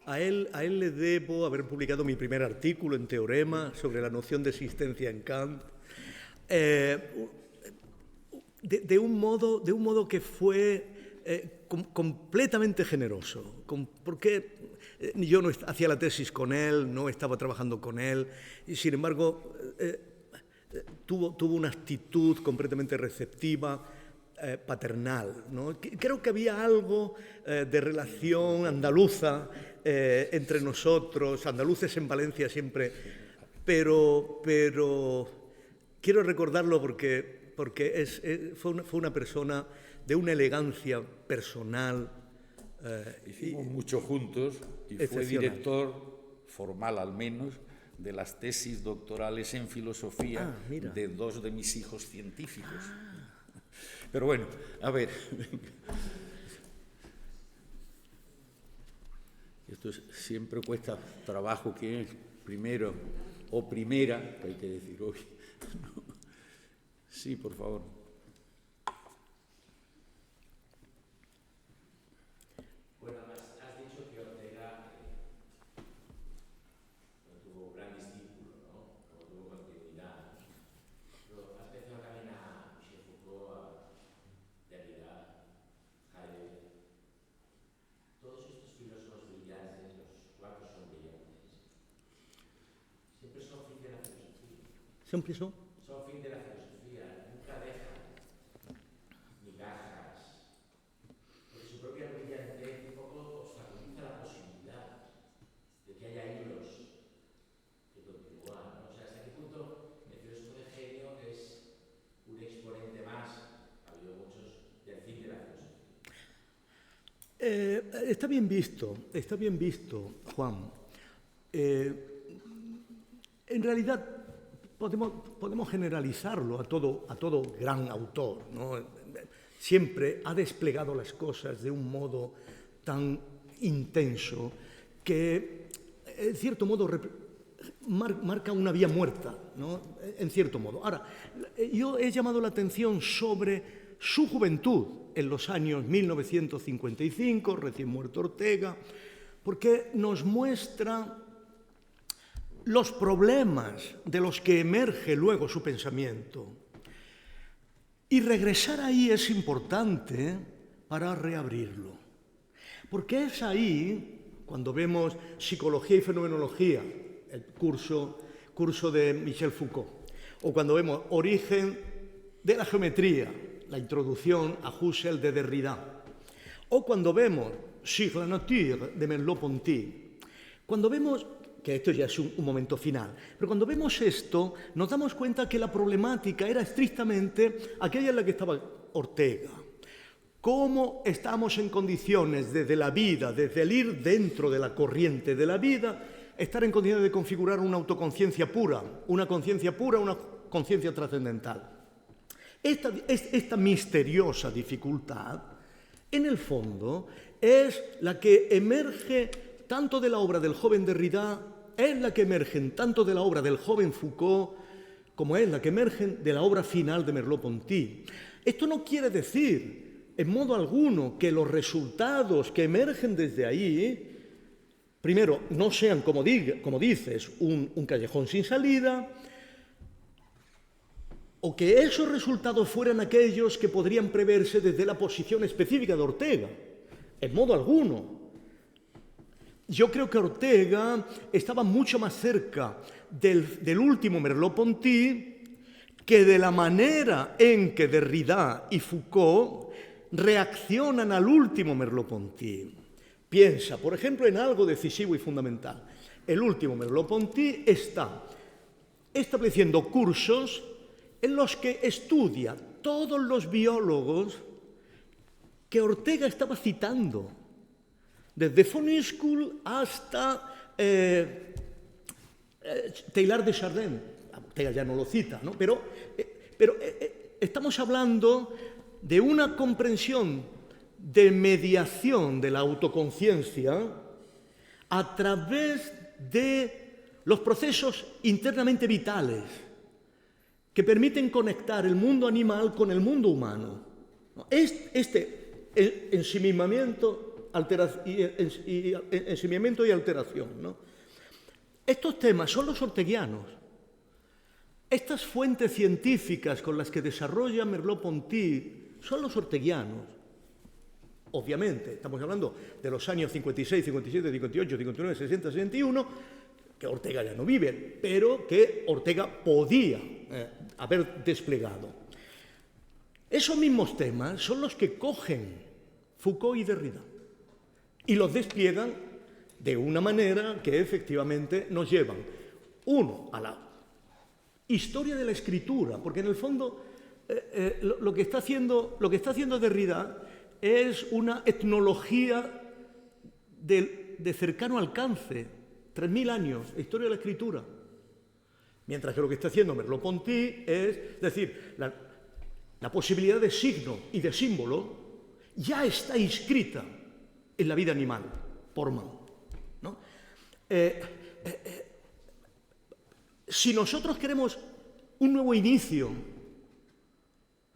[SPEAKER 2] A él le debo haber publicado mi primer artículo en Teorema sobre la noción de existencia en Kant, de un modo que fue completamente generoso, porque yo no hacía la tesis con él, no estaba trabajando con él, y sin embargo tuvo una actitud completamente receptiva, paternal, ¿no? Creo que había algo de relación andaluza entre nosotros, andaluces en Valencia siempre, pero quiero recordarlo porque fue una persona de una elegancia personal.
[SPEAKER 1] Hicimos mucho juntos, y fue director, formal al menos, de las tesis doctorales en filosofía de 2 de mis hijos científicos. Pero bueno, a ver. Esto siempre cuesta trabajo que es primero o primera, que hay que decir hoy. Sí, por favor.
[SPEAKER 3] Bueno, has dicho que Ortega no tuvo gran discípulo, ¿no? No tuvo continuidad. Pero has mencionado también a Michel Foucault, a Derrida, Heidegger. Todos estos filósofos brillantes, los 4 son brillantes, siempre son fin de la filosofía.
[SPEAKER 2] ¿Siempre son?
[SPEAKER 3] Son fin de la filosofía, nunca dejan migajas. Porque su propia brillantez un poco obstaculiza la posibilidad de que haya hilos que continúan, ¿no? O sea, hasta qué punto el filósofo de genio es un exponente más, ha habido muchos, del fin de la filosofía.
[SPEAKER 2] Está bien visto, Juan. En realidad podemos generalizarlo a todo gran autor, ¿no? Siempre ha desplegado las cosas de un modo tan intenso que, en cierto modo, marca una vía muerta, ¿no? En cierto modo. Ahora, yo he llamado la atención sobre su juventud en los años 1955, recién muerto Ortega, porque nos muestra los problemas de los que emerge luego su pensamiento. Y regresar ahí es importante para reabrirlo. Porque es ahí, cuando vemos Psicología y Fenomenología, el curso de Michel Foucault, o cuando vemos Origen de la Geometría, la introducción a Husserl de Derrida, o cuando vemos Sur la nature de Merleau-Ponty, cuando vemos, que esto ya es un momento final, pero cuando vemos esto nos damos cuenta que la problemática era estrictamente aquella en la que estaba Ortega. ¿Cómo estamos en condiciones desde la vida, desde el ir dentro de la corriente de la vida, estar en condiciones de configurar una autoconciencia pura, una conciencia trascendental? Esta misteriosa dificultad, en el fondo, es la que emerge tanto de la obra del joven Derrida, es la que emerge tanto de la obra del joven Foucault, como es la que emerge de la obra final de Merleau-Ponty. Esto no quiere decir, en modo alguno, que los resultados que emergen desde ahí, primero, no sean, como dices, un callejón sin salida, o que esos resultados fueran aquellos que podrían preverse desde la posición específica de Ortega. En modo alguno. Yo creo que Ortega estaba mucho más cerca del último Merleau-Ponty que de la manera en que Derrida y Foucault reaccionan al último Merleau-Ponty. Piensa, por ejemplo, en algo decisivo y fundamental. El último Merleau-Ponty está estableciendo cursos en los que estudia todos los biólogos que Ortega estaba citando, desde von Uexküll hasta Teilhard de Chardin. Ortega ya no lo cita, ¿no? Pero estamos hablando de una comprensión de mediación de la autoconciencia a través de los procesos internamente vitales que permiten conectar el mundo animal con el mundo humano. Este ensimismamiento y alteración, ¿no? Estos temas son los orteguianos. Estas fuentes científicas con las que desarrolla Merleau-Ponty son los orteguianos. Obviamente, estamos hablando de los años 56, 57, 58, 59, 60, 61, que Ortega ya no vive, pero que Ortega podía haber desplegado. Esos mismos temas son los que cogen Foucault y Derrida y los despliegan de una manera que efectivamente nos llevan, uno, a la historia de la escritura, porque en el fondo lo que está haciendo Derrida es una etnología del de cercano alcance, 3.000 años, historia de la escritura. Mientras que lo que está haciendo Merleau-Ponty es decir, la posibilidad de signo y de símbolo ya está inscrita en la vida animal, por Mann, ¿no? Si nosotros queremos un nuevo inicio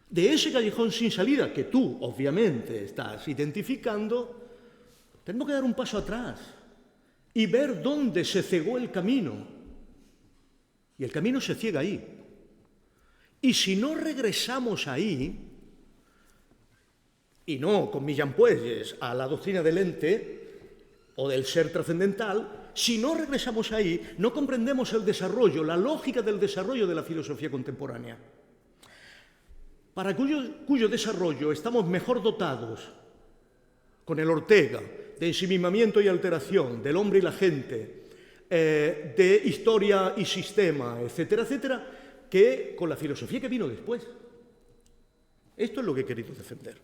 [SPEAKER 2] de ese callejón sin salida que tú, obviamente, estás identificando, tenemos que dar un paso atrás y ver dónde se cegó el camino. Y el camino se ciega ahí. Y si no regresamos ahí, y no con Millan-Puelles a la doctrina del ente o del ser trascendental, si no regresamos ahí, no comprendemos el desarrollo, la lógica del desarrollo de la filosofía contemporánea, para cuyo desarrollo estamos mejor dotados con el Ortega, de ensimismamiento y alteración, del hombre y la gente, de historia y sistema, etcétera, etcétera, que con la filosofía que vino después. Esto es lo que he querido defender.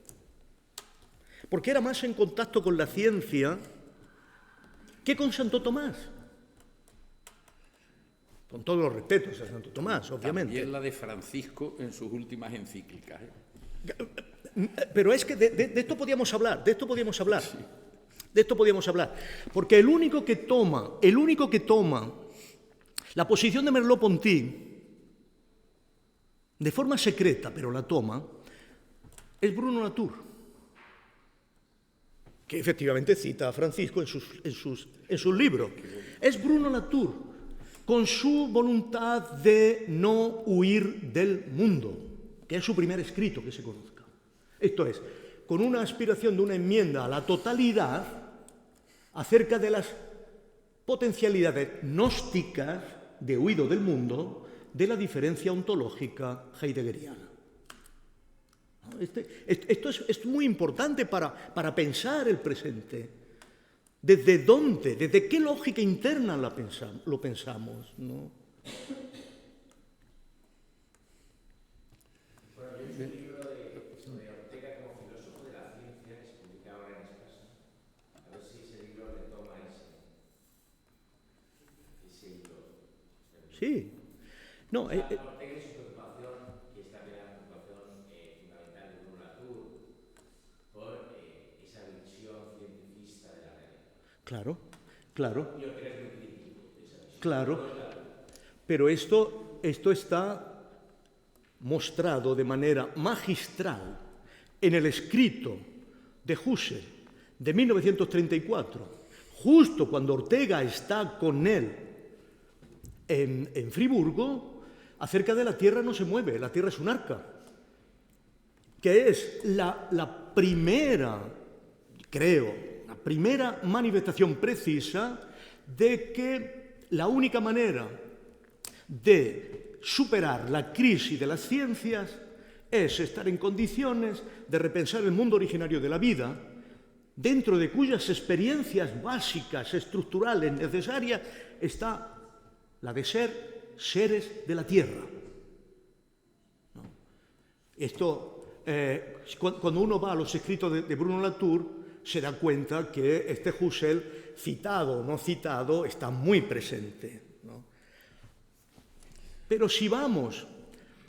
[SPEAKER 2] Porque era más en contacto con la ciencia que con Santo Tomás. Con todos los respetos a Santo Tomás, obviamente.
[SPEAKER 1] También la de Francisco en sus últimas encíclicas.
[SPEAKER 2] Pero es que de esto podíamos hablar, de esto podíamos hablar. Sí. De esto podíamos hablar. Porque el único que toma la posición de Merleau-Ponty, de forma secreta, pero la toma, es Bruno Latour, que efectivamente cita a Francisco en sus libros. Es Bruno Latour, con su voluntad de no huir del mundo, que es su primer escrito que se conozca. Esto es, con una aspiración de una enmienda a la totalidad acerca de las potencialidades gnósticas de huido del mundo de la diferencia ontológica heideggeriana. Esto es muy importante para pensar el presente. ¿Desde dónde? ¿Desde qué lógica interna lo pensamos? ¿No?
[SPEAKER 3] Bueno, hay un libro sobre Ortega como filósofo de la ciencia que se publica ahora en Escasa. A ver si ese libro retoma ese hilo.
[SPEAKER 2] Sí. No,
[SPEAKER 3] Ortega y su preocupación, que es también la preocupación fundamental de Bruno Latour, por esa visión cientifista de la realidad.
[SPEAKER 2] Claro.
[SPEAKER 3] Y Ortega es muy crítico de esa visión.
[SPEAKER 2] Claro. Pero esto está mostrado de manera magistral en el escrito de Husserl de 1934, justo cuando Ortega está con él en Friburgo, acerca de la Tierra no se mueve, la Tierra es un arca, que es la primera, creo, la primera manifestación precisa de que la única manera de superar la crisis de las ciencias es estar en condiciones de repensar el mundo originario de la vida, dentro de cuyas experiencias básicas, estructurales, necesarias, está la de ser seres de la Tierra. ¿No? Esto, cuando uno va a los escritos de Bruno Latour, se da cuenta que este Husserl, citado o no citado, está muy presente, ¿no? Pero si vamos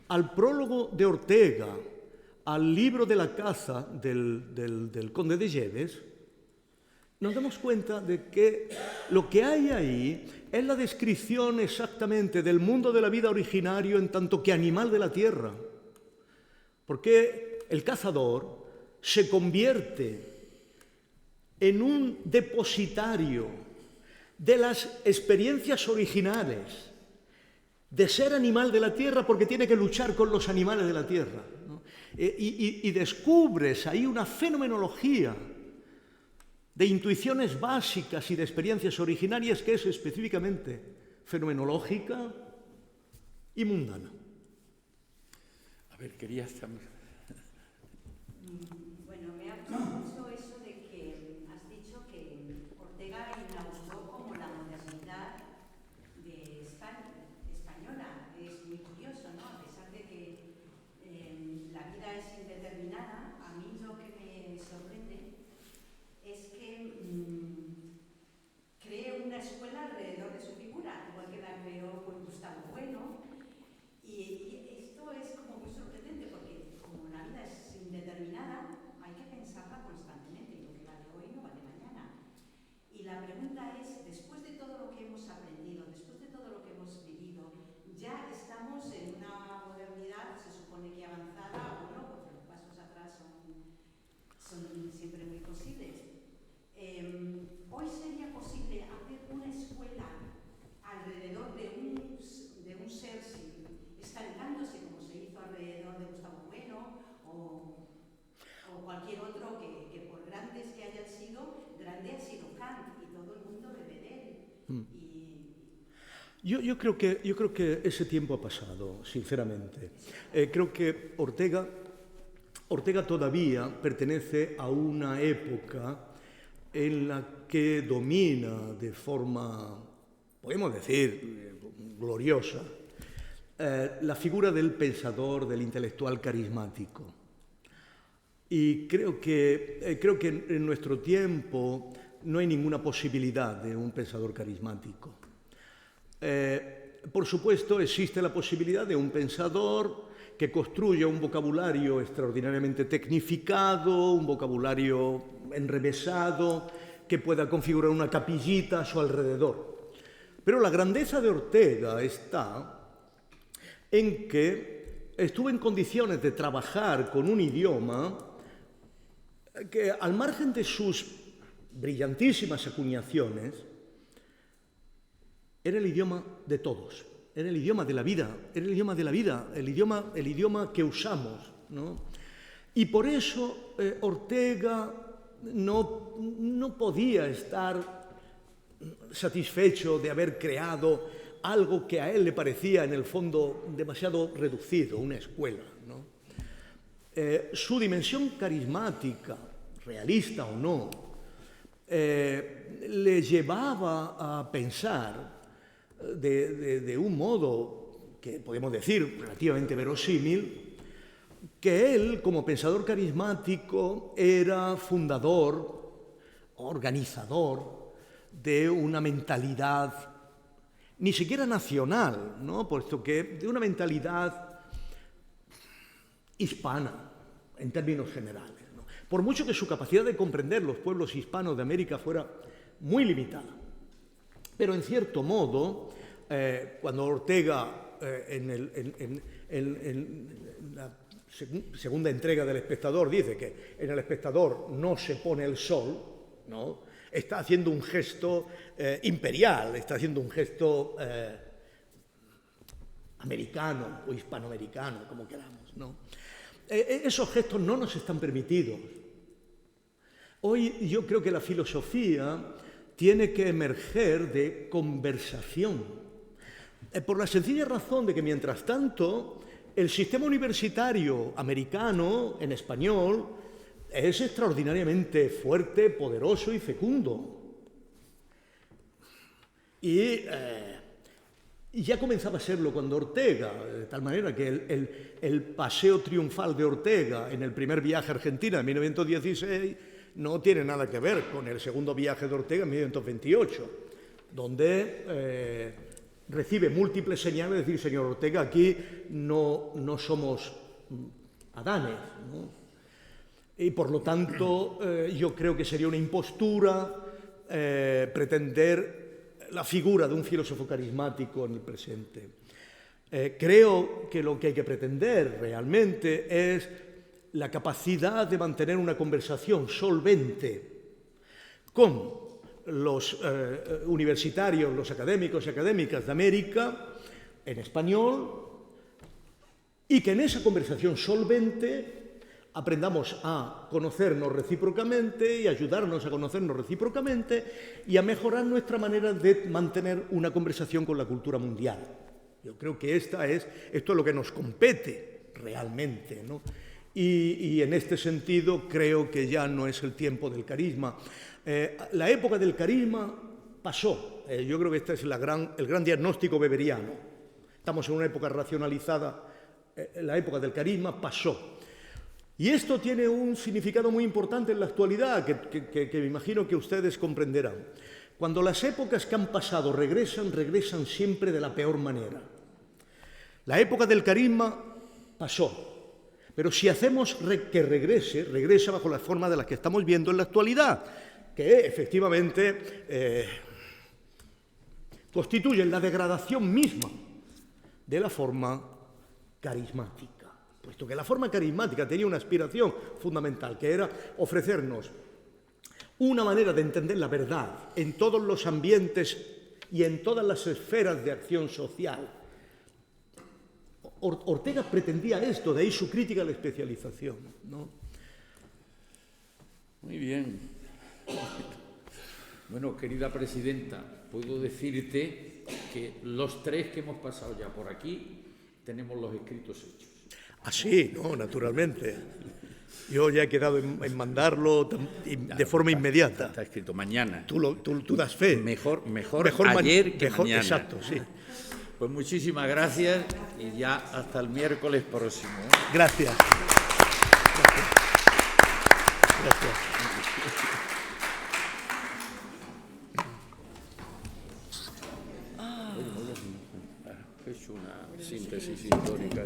[SPEAKER 2] al prólogo de Ortega, al libro de la caza del conde de Lleves, nos damos cuenta de que lo que hay ahí es la descripción exactamente del mundo de la vida originario en tanto que animal de la tierra. Porque el cazador se convierte en un depositario de las experiencias originales de ser animal de la tierra porque tiene que luchar con los animales de la tierra, ¿no? Y descubres ahí una fenomenología de intuiciones básicas y de experiencias originarias que es específicamente fenomenológica y mundana.
[SPEAKER 1] A ver, querías también.
[SPEAKER 4] Bueno, me ha gustado mucho eso de que has dicho que Ortega inauguró como la modernidad de española. Es muy curioso, ¿no? A pesar de que la vida es indeterminada, a mí lo que me sorprende es que
[SPEAKER 2] Yo creo que ese tiempo ha pasado, sinceramente. Creo que Ortega todavía pertenece a una época en la que domina de forma, podemos decir, gloriosa, la figura del pensador, del intelectual carismático. Y creo que en nuestro tiempo no hay ninguna posibilidad de un pensador carismático. Por supuesto, existe la posibilidad de un pensador que construya un vocabulario extraordinariamente tecnificado, un vocabulario enrevesado, que pueda configurar una capillita a su alrededor. Pero la grandeza de Ortega está en que estuvo en condiciones de trabajar con un idioma que, al margen de sus brillantísimas acuñaciones, era el idioma de todos, era el idioma de la vida, el idioma que usamos, ¿no? Y por eso Ortega no podía estar satisfecho de haber creado algo que a él le parecía, en el fondo, demasiado reducido, una escuela, ¿no? Su dimensión carismática, realista o no, le llevaba a pensar de un modo que podemos decir relativamente verosímil, que él, como pensador carismático, era fundador, organizador de una mentalidad, ni siquiera nacional, ¿no? Puesto que de una mentalidad hispana, en términos generales, ¿no? Por mucho que su capacidad de comprender los pueblos hispanos de América fuera muy limitada. Pero, en cierto modo, cuando Ortega, en la segunda entrega del Espectador, dice que en El Espectador no se pone el sol, ¿no?, está haciendo un gesto imperial, está haciendo un gesto americano o hispanoamericano, como queramos, ¿no? Esos gestos no nos están permitidos. Hoy yo creo que la filosofía tiene que emerger de conversación, por la sencilla razón de que, mientras tanto, el sistema universitario americano, en español, es extraordinariamente fuerte, poderoso y fecundo. Y ya comenzaba a serlo cuando Ortega, de tal manera que el paseo triunfal de Ortega en el primer viaje a Argentina en 1916 no tiene nada que ver con el segundo viaje de Ortega en 1928, donde recibe múltiples señales de decir: señor Ortega, aquí no somos Adanes, ¿no? Y por lo tanto yo creo que sería una impostura pretender la figura de un filósofo carismático en el presente. Creo que lo que hay que pretender realmente es la capacidad de mantener una conversación solvente con los universitarios, los académicos y académicas de América, en español, y que en esa conversación solvente aprendamos a conocernos recíprocamente y ayudarnos a conocernos recíprocamente y a mejorar nuestra manera de mantener una conversación con la cultura mundial. Yo creo que esto es lo que nos compete realmente, ¿no? Y en este sentido creo que ya no es el tiempo del carisma. La época del carisma pasó. Yo creo que este es el gran diagnóstico weberiano. Estamos en una época racionalizada. La época del carisma pasó. Y esto tiene un significado muy importante en la actualidad, que me imagino que ustedes comprenderán. Cuando las épocas que han pasado regresan siempre de la peor manera. La época del carisma pasó. Pero si hacemos que regresa bajo la forma de las que estamos viendo en la actualidad, que efectivamente constituyen la degradación misma de la forma carismática, puesto que la forma carismática tenía una aspiración fundamental, que era ofrecernos una manera de entender la verdad en todos los ambientes y en todas las esferas de acción social. Ortega pretendía esto, de ahí su crítica a la especialización, ¿no?
[SPEAKER 1] Muy bien. Bueno, querida presidenta, puedo decirte que los tres que hemos pasado ya por aquí tenemos los escritos hechos.
[SPEAKER 2] Así, no, naturalmente. Yo ya he quedado en mandarlo de forma inmediata.
[SPEAKER 1] Está escrito mañana.
[SPEAKER 2] Tú das fe.
[SPEAKER 1] Mejor ayer que mañana.
[SPEAKER 2] Exacto, sí.
[SPEAKER 1] Pues muchísimas gracias y ya hasta el miércoles próximo.
[SPEAKER 2] Gracias. Gracias.
[SPEAKER 1] He hecho una síntesis histórica.